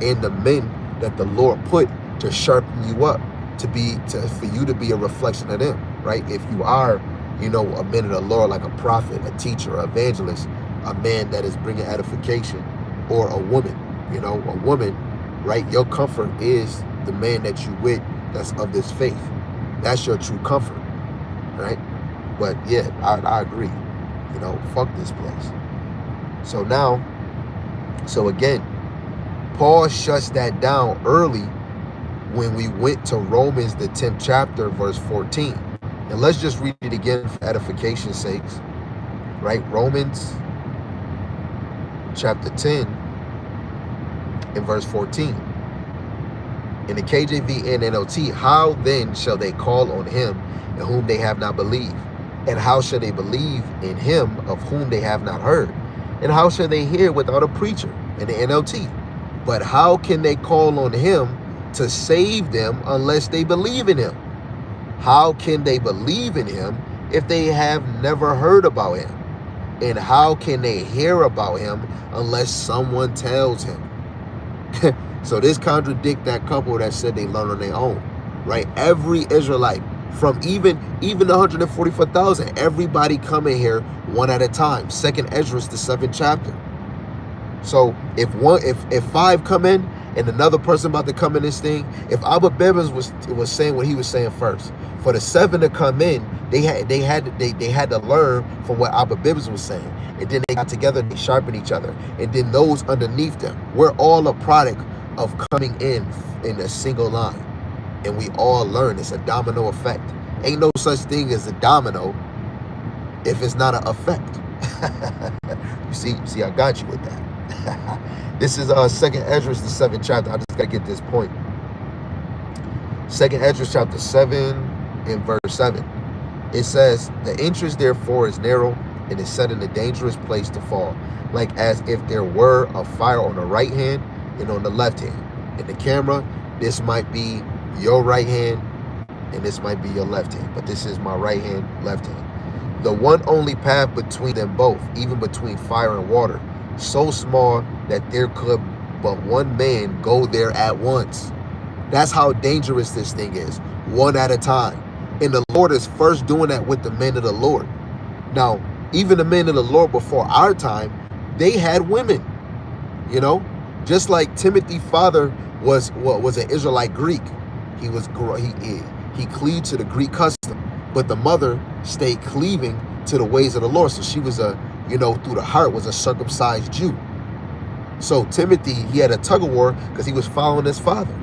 and the men that the Lord put to sharpen you up, for you to be a reflection of them. Right? If you are, a man of the Lord, like a prophet, a teacher, an evangelist, a man that is bringing edification, or a woman, a woman, right? Your comfort is the man that you with that's of this faith. That's your true comfort, right? But yeah, I agree. Fuck this place. So again, Paul shuts that down early when we went to Romans, the 10th chapter, verse 14. And let's just read it again for edification's sakes, right? Romans chapter 10 and verse 14. In the KJV and NLT, how then shall they call on him in whom they have not believed? And how shall they believe in him of whom they have not heard? And how shall they hear without a preacher? In the NLT. But how can they call on him to save them unless they believe in him? How can they believe in him if they have never heard about him? And how can they hear about him unless someone tells him? So this contradicts that couple that said they learn on their own, right? Every Israelite, from even the 144,000, everybody coming here one at a time. Second Ezra, the 7th chapter. So if 5 come in and another person about to come in this thing, if Abba Bibbins was saying what he was saying first, for the 7 to come in, they had to learn from what Abba Bibbins was saying, and then they got together and they sharpened each other, and then those underneath them. We're all a product of coming in a single line, and we all learn. It's a domino effect. Ain't no such thing as a domino if it's not an effect. you see, I got you with that. This is Second Ezra, the 7th chapter. I just gotta get this point. Second Ezra chapter 7 and verse 7. It says, the entrance therefore is narrow and is set in a dangerous place to fall, like as if there were a fire on the right hand and on the left hand. In the camera, this might be your right hand and this might be your left hand, but this is my right hand, left hand. The one only path between them both, even between fire and water, so small that there could but one man go there at once. That's how dangerous this thing is, one at a time. And the Lord is first doing that with the men of the Lord. Now, even the men of the Lord before our time, they had women, just like Timothy's father was an Israelite Greek. He cleaved to the Greek custom, but the mother stayed cleaving to the ways of the Lord. So she was through the heart was a circumcised Jew. So Timothy, he had a tug of war because he was following his father.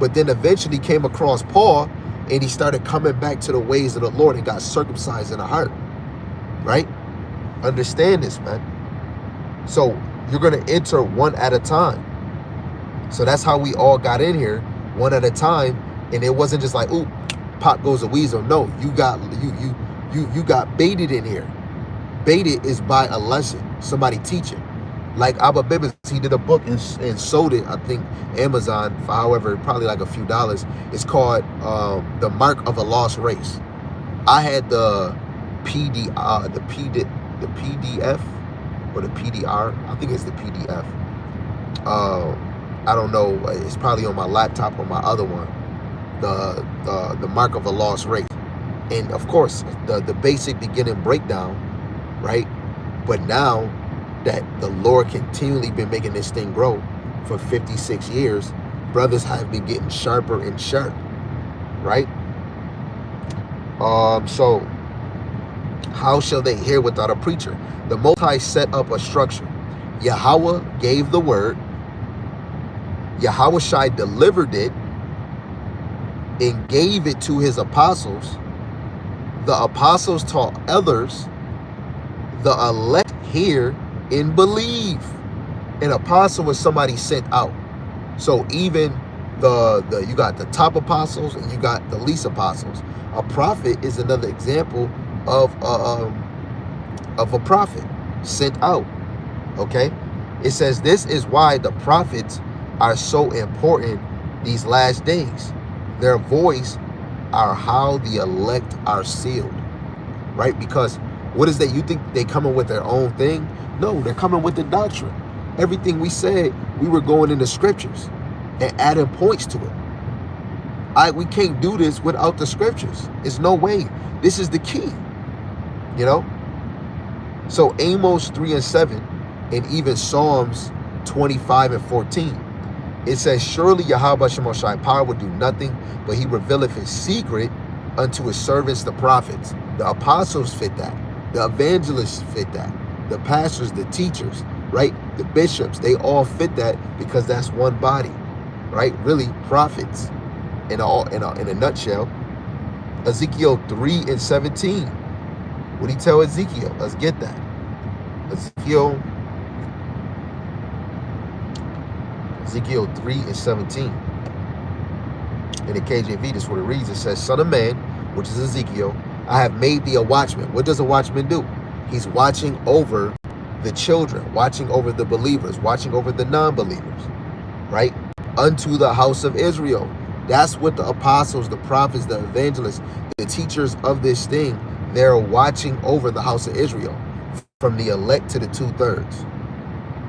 But then eventually came across Paul, and he started coming back to the ways of the Lord and got circumcised in the heart. Right? Understand this, man. So you're going to enter one at a time. So that's how we all got in here, one at a time. And it wasn't just like, ooh, pop goes a weasel. No, you got baited in here. Baited is by a lesson, somebody teaching. Like Abba Bibbins, he did a book and sold it, I think, Amazon, for however, probably like a few dollars. It's called The Mark of a Lost Race. I had the PDF or the PDR. I think it's the PDF. I don't know. It's probably on my laptop or my other one. The Mark of a Lost Race. And of course, the basic beginning breakdown, right? But now that the Lord continually been making this thing grow for 56 years, brothers have been getting sharper and sharp, right? So how shall they hear without a preacher? The Most High set up a structure. Yahawah gave the word. Yahawashi delivered it and gave it to his apostles. The apostles taught others. The elect hear and believe. An apostle was somebody sent out. So even you got the top apostles and you got the least apostles. A prophet is another example of a prophet sent out. Okay, it says this is why the prophets are so important these last days. Their voice are how the elect are sealed, right? Because what is that? You think they coming with their own thing? No, they're coming with the doctrine. Everything we said, we were going in the scriptures and adding points to it. We can't do this without the scriptures. It's no way. This is the key, you know? So Amos 3 and 7, and even Psalms 25 and 14, it says, surely Yahawah Shemashai power will do nothing, but he revealeth his secret unto his servants, the prophets. The apostles fit that. The evangelists fit that. The pastors, the teachers, right? The bishops, they all fit that because that's one body, right? Really, prophets in a nutshell. Ezekiel 3 and 17. What did he tell Ezekiel? Let's get that. Ezekiel 3 and 17. In the KJV, this is what it reads. It says, son of man, which is Ezekiel, I have made thee a watchman. What does a watchman do? He's watching over the children, watching over the believers, watching over the non-believers, right? Unto the house of Israel. That's what the apostles, the prophets, the evangelists, the teachers of this thing, they're watching over the house of Israel, from the elect to the 2/3.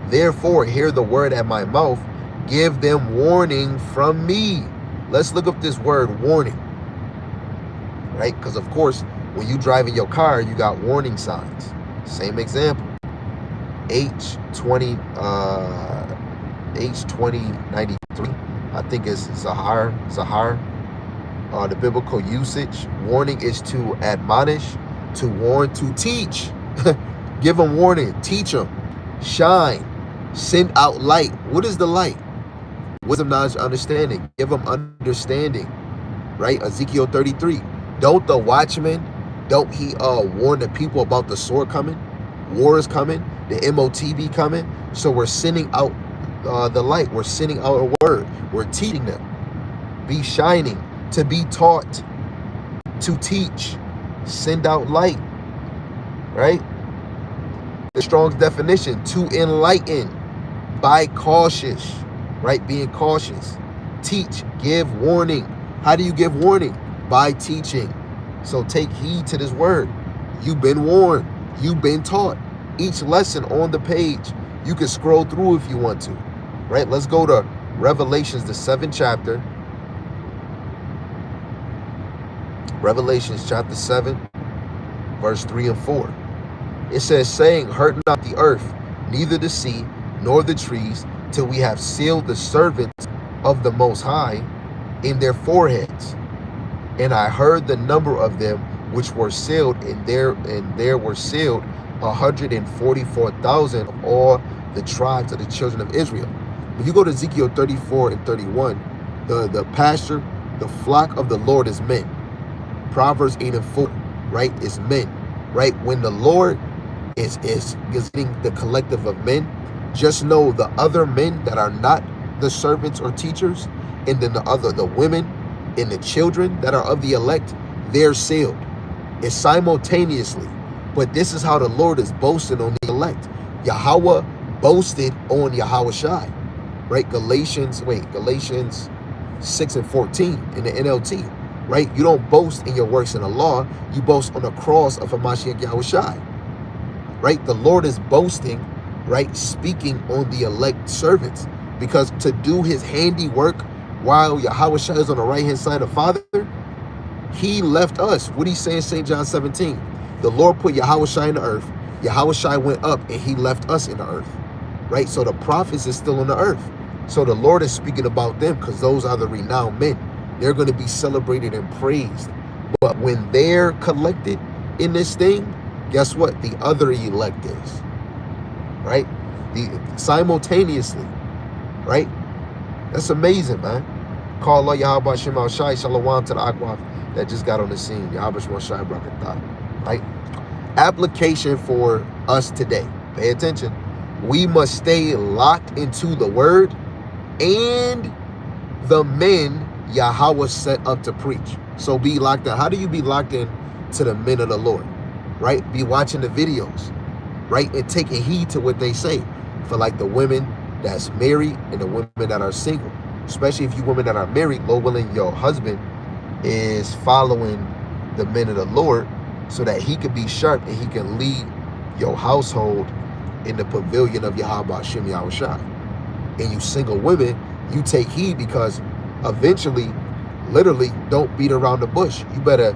Therefore, hear the word at my mouth, give them warning from me. Let's look up this word warning, right? Because of course, when you drive in your car, you got warning signs. Same example. H2093, I think it's Zahar. The biblical usage, warning is to admonish, to warn, to teach. Give them warning, teach them, shine, send out light. What is the light? Wisdom, knowledge, understanding. Give them understanding, right? Ezekiel 33. Don't the watchman, don't he warn the people about the sword coming? War is coming, the MOTB coming. So we're sending out the light. We're sending out a word. We're teaching them. Be shining, to be taught, to teach, send out light, right? The Strong's definition, to enlighten, by cautious, right? Being cautious. Teach, give warning. How do you give warning? By teaching. So take heed to this word. You've been warned. You've been taught. Each lesson on the page, you can scroll through if you want to, right? Let's go to Revelations, the 7th chapter. Revelations chapter 7, verse 3 and 4. It says, saying, hurt not the earth, neither the sea, nor the trees, till we have sealed the servants of the Most High in their foreheads. And I heard the number of them which were sealed, and there were sealed 144,000 of all the tribes of the children of Israel. When you go to Ezekiel 34 and 31, the pasture, the flock of the Lord is men. Proverbs 8 and 4, right, is men, right? When the Lord is getting the collective of men, just know the other men that are not the servants or teachers, and then the women and the children that are of the elect, they're sealed. It's simultaneously. But this is how the Lord is boasting on the elect. Yahawah boasted on Yahawashi, right? Galatians 6 and 14 in the NLT, right? You don't boast in your works in the law. You boast on the cross of Hamashiach Yahawashi, right? The Lord is boasting, right? Speaking on the elect servants, because to do his handiwork while Yahawashi is on the right-hand side of the Father, he left us. What he say in St. John 17? The Lord put Yahawashi in the earth. Yahawashi went up and he left us in the earth, right? So the prophets is still on the earth. So the Lord is speaking about them because those are the renowned men. They're going to be celebrated and praised. But when they're collected in this thing, guess what? The other elect is, right? Simultaneously, right? That's amazing, man. Call Allah Yahawah Shema Shai Shalom to the Akwaf that just got on the scene. Yahawah Shema Shai Brakatah, right? Application for us today. Pay attention. We must stay locked into the word and the men Yahawah set up to preach. So be locked in. How do you be locked in to the men of the Lord? Right? Be watching the videos, right? And taking heed to what they say. For like the women that's married and the women that are single. Especially if you women that are married, Lord willing, your husband is following the men of the Lord so that he can be sharp and he can lead your household in the pavilion of Yahawashi. And you single women, you take heed, because eventually, literally, don't beat around the bush. You better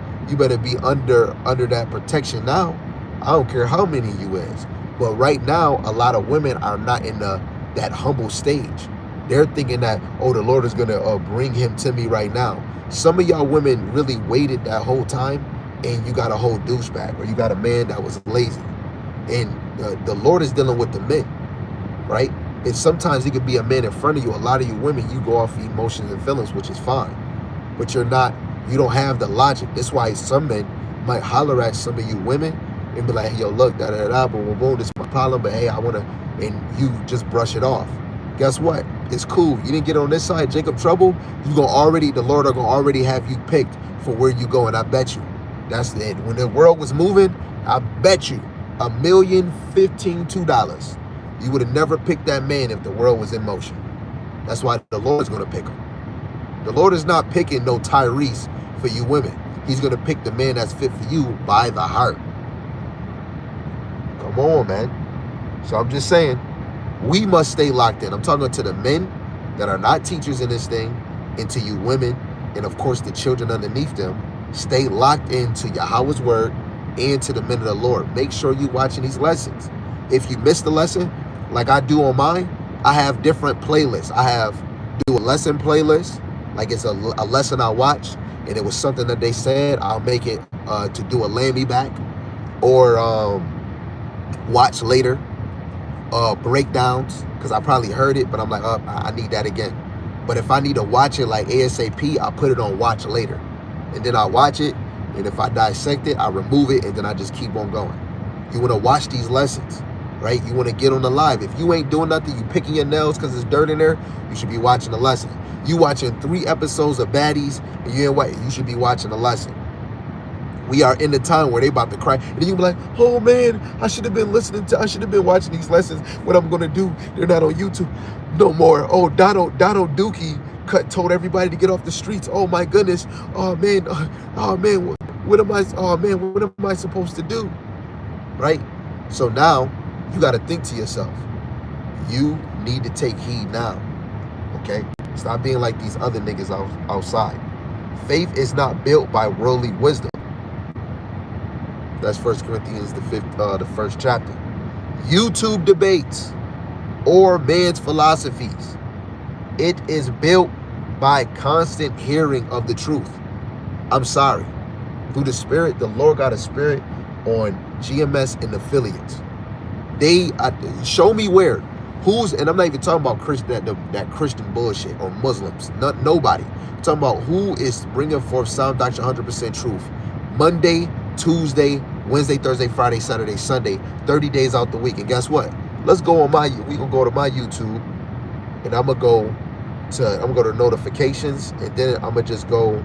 be under that protection now. I don't care how many you is. But right now, a lot of women are not in that humble stage. They're thinking that, oh, the Lord is gonna bring him to me right now. Some of y'all women really waited that whole time, and you got a whole douchebag, or you got a man that was lazy. And the Lord is dealing with the men, right? And sometimes it could be a man in front of you. A lot of you women, you go off emotions and feelings, which is fine. But you don't have the logic. That's why some men might holler at some of you women and be like, hey, yo, look, da-da-da, boom, boom, this is my problem, but hey, I want to, and you just brush it off. Guess what? It's cool. You didn't get on this side, Jacob trouble, the Lord are going to already have you picked for where you go, and I bet you. That's it. When the world was moving, I bet you $1,015,2. You would have never picked that man if the world was in motion. That's why the Lord is going to pick him. The Lord is not picking no Tyrese for you women. He's going to pick the man that's fit for you by the heart. Come on, man. So I'm just saying, we must stay locked in. I'm talking to the men that are not teachers in this thing, and to you women, and of course the children underneath them. Stay locked into Yahweh's word and to the men of the Lord. Make sure you're watching these lessons. If you missed the lesson, like I do on mine, I have different playlists. I do a lesson playlist, like it's a lesson I watch, and it was something that they said, I'll make it to do a Lammy back, or watch later, breakdowns, because I probably heard it, but I'm like, I need that again. But if I need to watch it like ASAP, I'll put it on watch later. And then I watch it, and if I dissect it, I remove it, and then I just keep on going. You want to watch these lessons, right? You want to get on the live. If you ain't doing nothing, you picking your nails because there's dirt in there, you should be watching the lesson. You watching 3 episodes of Baddies, and you ain't white, you should be watching the lesson. We are in the time where they about to cry. And then you be like, oh man, I should have been watching these lessons. What I'm going to do, they're not on YouTube no more. Oh, Donald Dookie told everybody to get off the streets. Oh my goodness. Oh man, what am I supposed to do? Right? So now you got to think to yourself, you need to take heed now. Okay? Stop being like these other niggas outside. Faith is not built by worldly wisdom. That's 1 Corinthians the 1st chapter. YouTube debates or man's philosophies. It is built by constant hearing of the truth. I'm sorry. Through the Spirit, the Lord got a spirit on GMS and affiliates. They show me where. And I'm not even talking about that Christian bullshit or Muslims. Nobody. I'm talking about who is bringing forth sound doctrine, 100% truth. Monday, Tuesday, Wednesday, Thursday, Friday, Saturday, Sunday, 30 days out the week. And guess what? Let's go on we gonna go to my YouTube, and I'm gonna go to notifications, and then I'm gonna just go.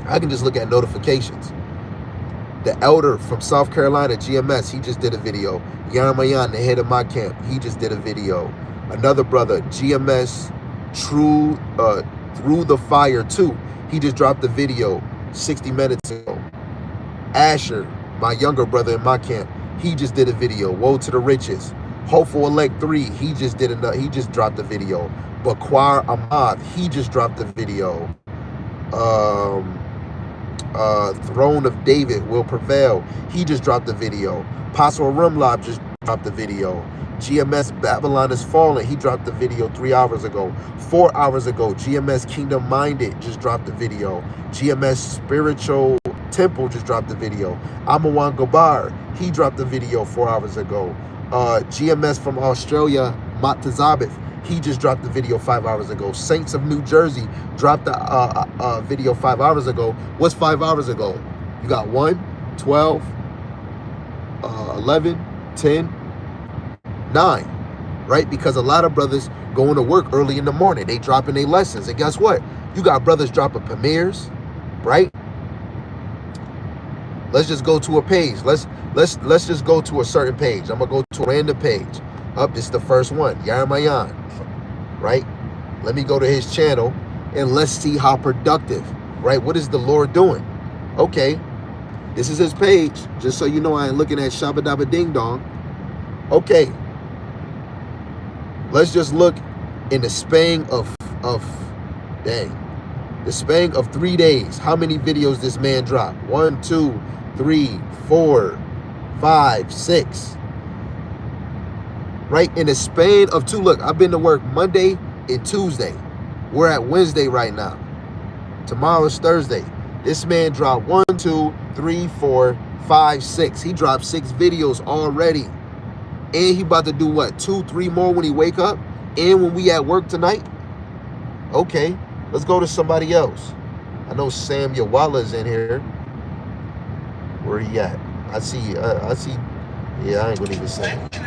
I can just look at notifications. The elder from South Carolina, GMS, he just did a video. Yarmayan, the head of my camp, he just did a video. Another brother, GMS, Through the Fire 2, he just dropped a video 60 minutes ago. Asher, my younger brother in my camp, he just did a video. Woe to the Riches. Hopeful Elect 3, he just dropped a video. Bakwar Ahmad, he just dropped a video. Throne of David Will Prevail, he just dropped a video. Apostle Rumlob just dropped a video. GMS Babylon is Fallen, he dropped the video 3 hours ago. 4 hours ago, GMS Kingdom Minded just dropped the video. GMS Spiritual Temple just dropped the video. Amawan Gabar, he dropped the video 4 hours ago. GMS from Australia, Matazabeth, he just dropped the video 5 hours ago. Saints of New Jersey dropped the video 5 hours ago. What's 5 hours ago? You got 1, 12, 11, 10, 9. right? Because a lot of brothers going to work early in the morning. They dropping their lessons. And guess what? You got brothers dropping premieres, right? Let's just go to a page. Let's just go to a certain page. I'm gonna go to a random page. Up, this is the first one, Yarmayan, right? Let me go to his channel and let's see how productive, right? What is the Lord doing? Okay, this is his page. Just so you know, I ain't looking at Shabba Dabba Ding Dong. Okay, let's just look in the span of the span of 3 days. How many videos this man dropped? 1, 2, 3, 4, 5, 6. Right in the span of 2. Look, I've been to work Monday and Tuesday. We're at Wednesday right now. Tomorrow's Thursday. This man dropped 1, 2, 3, 4, 5, 6. He dropped 6 videos already. And he about to do what? 2, 3 more when he wake up? And when we at work tonight? Okay, let's go to somebody else. I know Sam Yahawah in here. Where he at? I see, yeah, I ain't gonna even say it.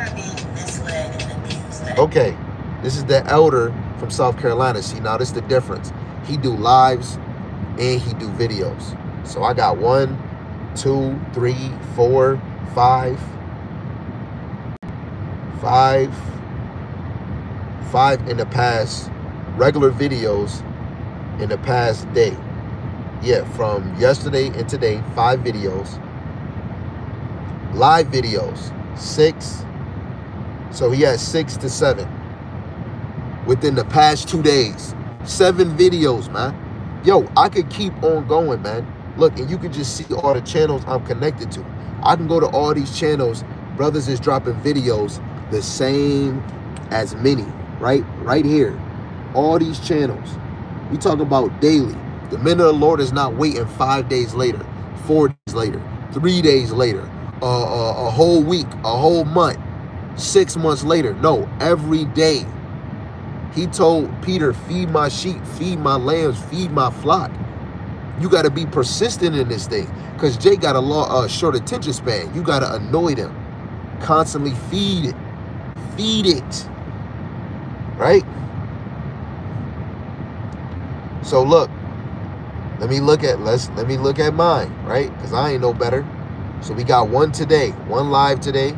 Okay, this is the elder from South Carolina. See, now this is the difference. He do lives and he do videos. So I got 1, 2, 3, 4, 5 in the past, regular videos in the past day. Yeah, from yesterday and today, 5 videos. Live videos, 6. So he has 6 to 7 within the past 2 days. 7 videos, man. Yo, I could keep on going, man. Look, and you can just see all the channels I'm connected to. I can go to all these channels. Brothers is dropping videos the same as many, right? Right here. All these channels. We talk about daily. The men of the Lord is not waiting 5 days later, 4 days later, 3 days later, a whole week, a whole month, 6 months later. No, every day. He told Peter, feed my sheep, feed my lambs, feed my flock. You got to be persistent in this thing, because Jay got a short attention span. You got to annoy them. Constantly feed it. Feed it. Right? So look, let me look at mine, right? Because I ain't no better. So we got 1 today, 1 live today.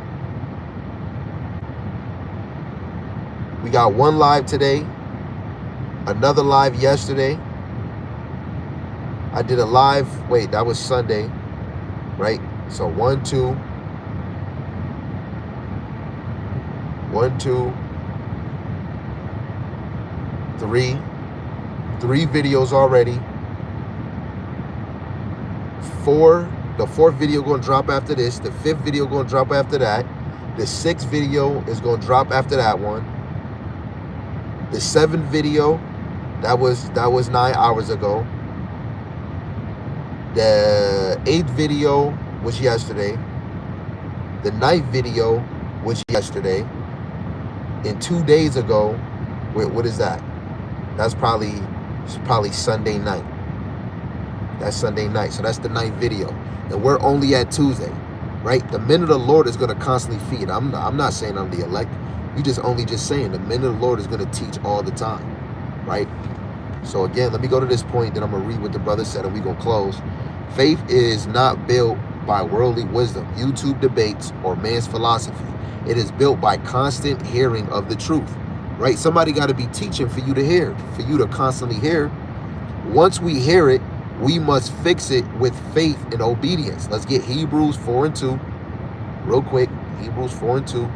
We got 1 live today, another live yesterday. I did a live, wait, that was Sunday, right? So 1, 2, 1, 2, 3 videos already. 4, the 4th video gonna drop after this. The 5th video gonna drop after that. The 6th video is gonna drop after that one. The 7th video, that was 9 hours ago. The 8th video was yesterday. The 9th video was yesterday. And 2 days ago, what is that? That's probably Sunday night. That's Sunday night. So that's the 9th video. And we're only at Tuesday, right? The men of the Lord is going to constantly feed. I'm not saying I'm the elect. You just saying the men of the Lord is going to teach all the time, right? So again, let me go to this point, then I'm going to read what the brother said, and we're going to close. Faith is not built by worldly wisdom, YouTube debates, or man's philosophy. It is built by constant hearing of the truth, right? Somebody got to be teaching for you to hear, for you to constantly hear. Once we hear it, we must fix it with faith and obedience. Let's get Hebrews 4 and 2 real quick. Hebrews 4 and 2.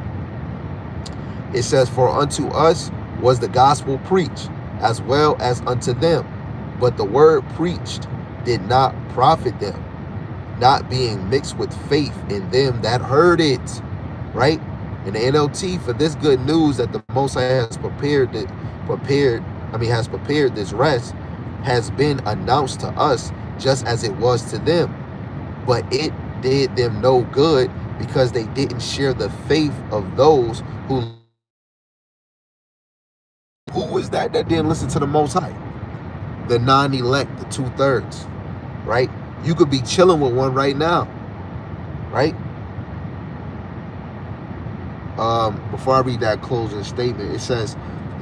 It says, for unto us was the gospel preached, as well as unto them. But the word preached did not profit them, not being mixed with faith in them that heard it. Right? In the NLT, for this good news that the Most High has prepared this rest, has been announced to us just as it was to them. But it did them no good, because they didn't share the faith of those who was that didn't listen to the Most High? The non-elect, the 2/3, right? You could be chilling with one right now, right? Before I read that closing statement, it says,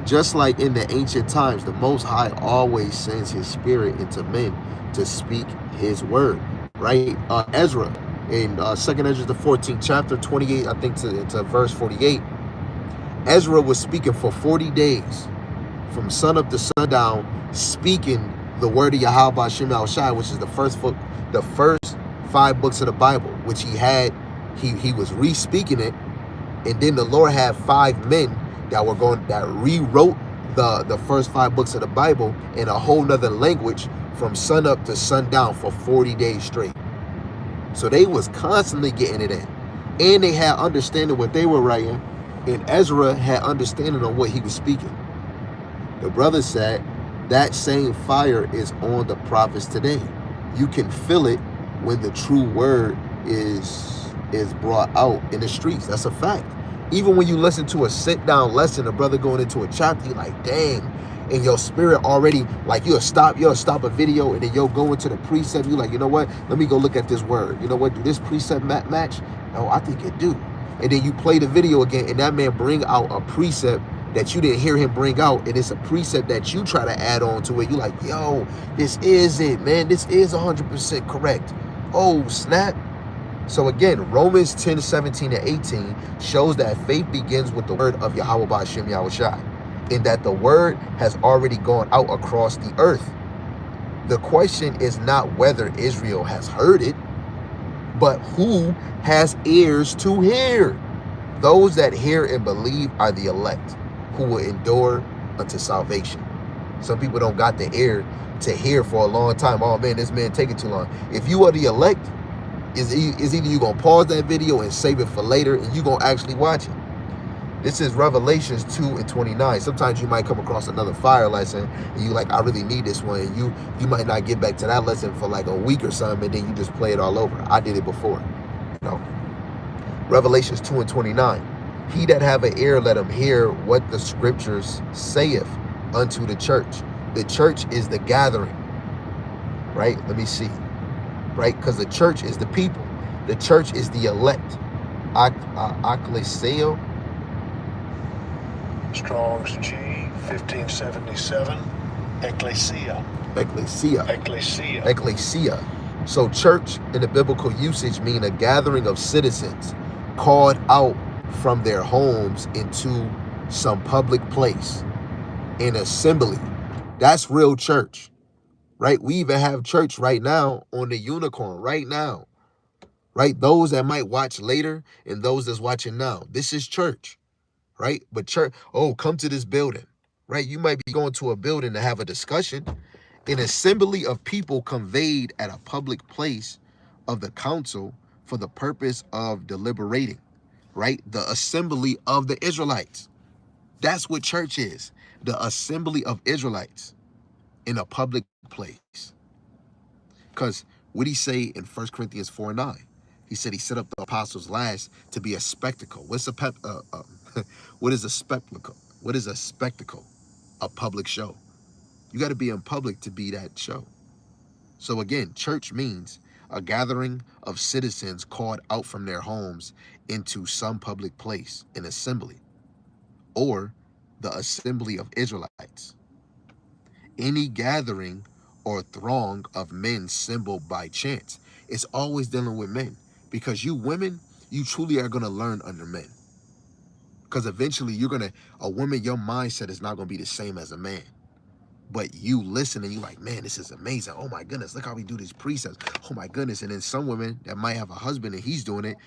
just like in the ancient times, the Most High always sends his spirit into men to speak his word, right? Ezra, in 2nd Ezra, the 14th chapter, 28, I think, to verse 48, Ezra was speaking for 40 days, from sun up to sundown, speaking the word of Yahawah Shem Yahawashi, which is the first 5 books of the Bible, which he was re-speaking it. And then the Lord had 5 men that rewrote the first 5 books of the Bible in a whole nother language from sun up to sundown for 40 days straight. So they was constantly getting it in. And they had understanding what they were writing. And Ezra had understanding on what he was speaking. The brother said, that same fire is on the prophets today. You can feel it when the true word is brought out in the streets. That's a fact. Even when you listen to a sit-down lesson, a brother going into a chapter, you're like, dang, and your spirit already, like, you'll stop a video, and then you'll go into the precept. You're like, you know what? Let me go look at this word. You know what? Do this precept match? No, I think it do. And then you play the video again, and that man bring out a precept that you didn't hear him bring out, and it's a precept that you try to add on to it. You're like, yo, this is it, man. This is 100% correct. Oh, snap. So again, Romans 10, 17, and 18 shows that faith begins with the word of Yahawah Shem Yahawashi, in that the word has already gone out across the earth. The question is not whether Israel has heard it, but who has ears to hear. Those that hear and believe are the elect, who will endure unto salvation. Some people don't got the ear to hear for a long time. Oh man, this man taking too long. If you are the elect, is either you gonna pause that video and save it for later, and you gonna actually watch it. This is Revelations 2 and 29. Sometimes you might come across another fire lesson, and you like, I really need this one. And you might not get back to that lesson for like a week or something, and then you just play it all over. I did it before. You know, Revelations 2 and 29. He that have an ear, let him hear what the scriptures saith unto the church. The church is the gathering, right? Let me see, right? Because the church is the people. The church is the elect. Ecclesia. Strong's G 1577. Ecclesia. Ecclesia. Ecclesia. Ecclesia. So church in the biblical usage mean a gathering of citizens called out from their homes into some public place, an assembly. That's real church, right? We even have church right now on the Unicorn right now, right? Those that might watch later and those that's watching now. This is church, right? But church, oh, come to this building, right? You might be going to a building to have a discussion. An assembly of people conveyed at a public place of the council for the purpose of deliberating, right? The assembly of the Israelites. That's what church is. The assembly of Israelites in a public place. Because what he say in 1 Corinthians 4:9? He said he set up the apostles last to be a spectacle. What is a spectacle? What is a spectacle? A public show. You got to be in public to be that show. So again, church means a gathering of citizens called out from their homes into some public place, an assembly, or the assembly of Israelites. Any gathering or throng of men assembled by chance. It's always dealing with men, because you women, you truly are going to learn under men. Because eventually a woman, your mindset is not going to be the same as a man. But you listen and you're like, man, this is amazing. Oh my goodness, look how we do these precepts. Oh my goodness. And then some women that might have a husband and he's doing it,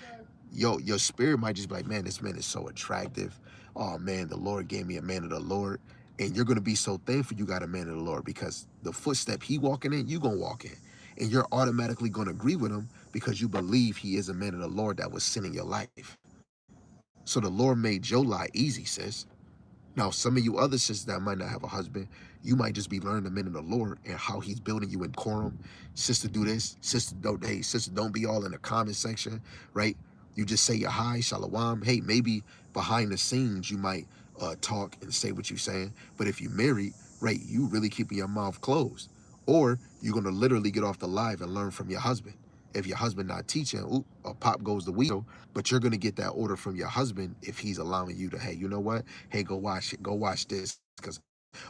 your spirit might just be like, man, this man is so attractive. Oh man, the Lord gave me a man of the Lord. And you're going to be so thankful you got a man of the Lord, because the footstep he walking in, you going to walk in. And you're automatically going to agree with him because you believe he is a man of the Lord that was sent in your life. So the Lord made your life easy, sis. Now, some of you other sisters that might not have a husband, you might just be learning the men of the Lord and how he's building you in quorum. Sister, do this. Sister, don't. Hey, sister, don't be all in the comment section, right? You just say your hi, shalom. Hey, maybe behind the scenes you might talk and say what you're saying. But if you're married, right, you really keeping your mouth closed. Or you're going to literally get off the live and learn from your husband. If your husband not teaching, oop, a pop goes the wheel, but you're gonna get that order from your husband if he's allowing you to, hey, you know what? Hey, go watch it, go watch this. Because,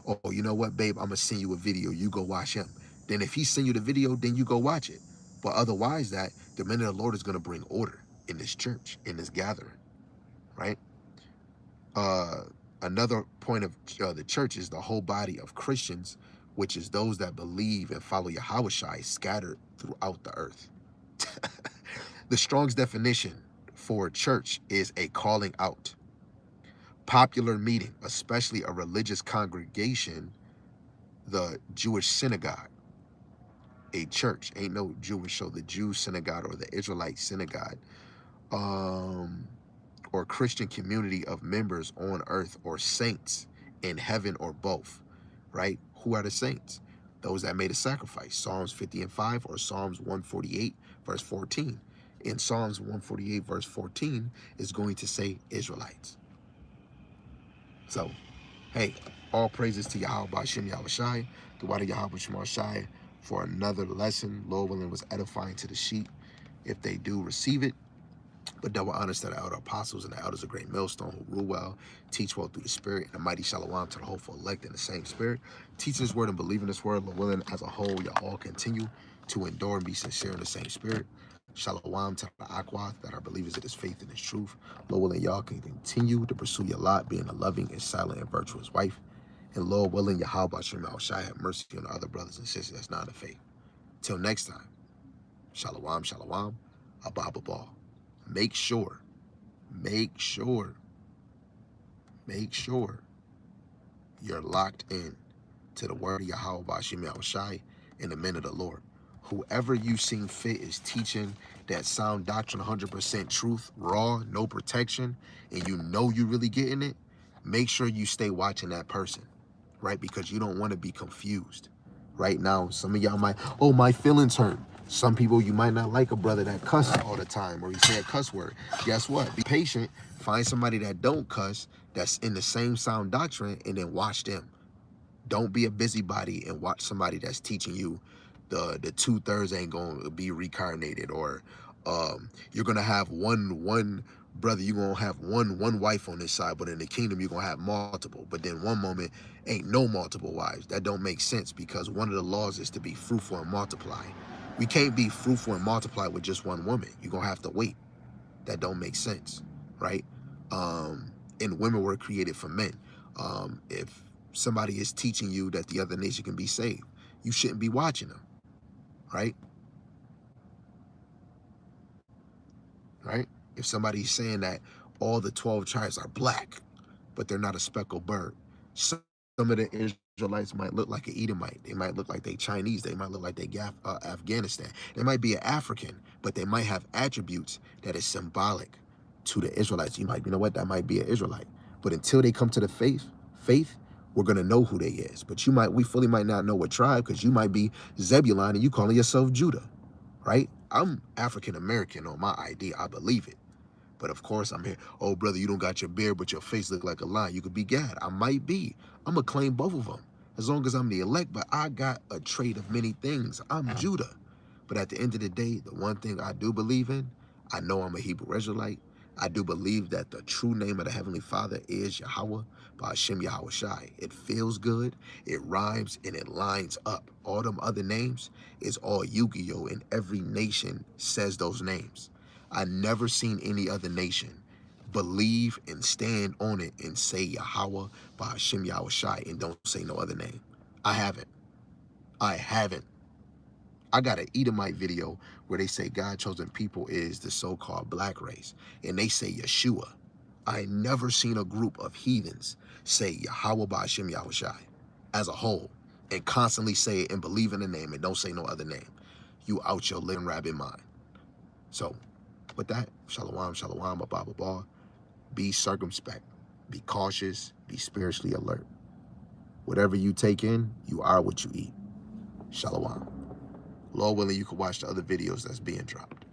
oh, you know what, babe, I'm gonna send you a video. You go watch him. Then if he send you the video, then you go watch it. But otherwise, that the minute the Lord is gonna bring order in this church, in this gathering, right? Another point of the church is the whole body of Christians, which is those that believe and follow Yahawashi scattered throughout the earth. The Strong's definition for church is a calling out, popular meeting, especially a religious congregation, the Jewish synagogue. A church ain't no Jewish, so the Jew synagogue or the Israelite synagogue, or Christian community of members on earth, or saints in heaven, or both, right? Who are the saints? Those that made a sacrifice. Psalms 50 and 5 or Psalms 148 verse 14. In Psalms 148 verse 14 is going to say Israelites. So, hey, all praises to Yahawah Ba'ashem Yahawashi, the Wada Yahawah Shemashai, for another lesson. Lord willing, was edifying to the sheep if they do receive it. But double honors to the elder apostles and the elders of Great Millstone who rule well, teach well through the Spirit, and a mighty shalom to the hopeful elect in the same Spirit. Teaching this word and believing this word, Lord willing, as a whole, y'all all continue to endure and be sincere in the same Spirit. Shalom to the Aquath that are believers of this faith and this truth. Lord willing, y'all can continue to pursue your lot, being a loving and silent and virtuous wife. And Lord willing, Yahawah Ba'ashem Yahawashi have mercy on the other brothers and sisters that's not in the faith. Till next time, shalom, shalom, abba. Make sure you're locked in to the word of Yahawah Ba'ashem Yahawashi in the men of the Lord. Whoever you seem fit is teaching that sound doctrine, 100% truth, raw, no protection, and you know you really getting it, make sure you stay watching that person, right? Because you don't want to be confused. Right now, some of y'all might, oh, my feelings hurt. Some people, you might not like a brother that cuss all the time or he say a cuss word. Guess what? Be patient. Find somebody that don't cuss, that's in the same sound doctrine, and then watch them. Don't be a busybody and watch somebody that's teaching you the 2/3 ain't going to be reincarnated, or you're going to have one brother, you're going to have one wife on this side, but in the kingdom you're going to have multiple. But then one moment ain't no multiple wives. That don't make sense, because one of the laws is to be fruitful and multiply. We can't be fruitful and multiply with just one woman. You're going to have to wait. That don't make sense, right? And women were created for men. If somebody is teaching you that the other nation can be saved, you shouldn't be watching them, right? Right? If somebody's saying that all the 12 tribes are black, but they're not a speckled bird, some of the Israelites might look like an Edomite. They might look like they Chinese. They might look like they Afghanistan. They might be an African, but they might have attributes that is symbolic to the Israelites. You might, you know what, that might be an Israelite. But until they come to the faith, we're gonna know who they is. But we fully might not know what tribe, because you might be Zebulon and you calling yourself Judah, right? I'm African American on my ID. I believe it. But of course, I'm here. Oh, brother, you don't got your beard, but your face look like a lion. You could be Gad. I might be. I'm going to claim both of them as long as I'm the elect. But I got a trait of many things. I'm Judah. But at the end of the day, the one thing I do believe in, I know I'm a Hebrew Israelite. I do believe that the true name of the Heavenly Father is Yahawah Ba'ashem Yahawashi. It feels good, it rhymes, and it lines up. All them other names is all Yu-Gi-Oh! And every nation says those names. I never seen any other nation believe and stand on it and say Yahawah Ba'ashem Yahawashi and don't say no other name. I haven't. I got an Edomite video where they say God chosen people is the so-called black race, and they say Yeshua. I never seen a group of heathens say Yahawah Ba'ashem Yahawashi as a whole and constantly say it and believe in the name and don't say no other name. You out your living rabbit mind. So with that, shalom, shalom, abba. Be circumspect, be cautious, be spiritually alert. Whatever you take in, you are what you eat. Shalom. Lord willing, you can watch the other videos that's being dropped.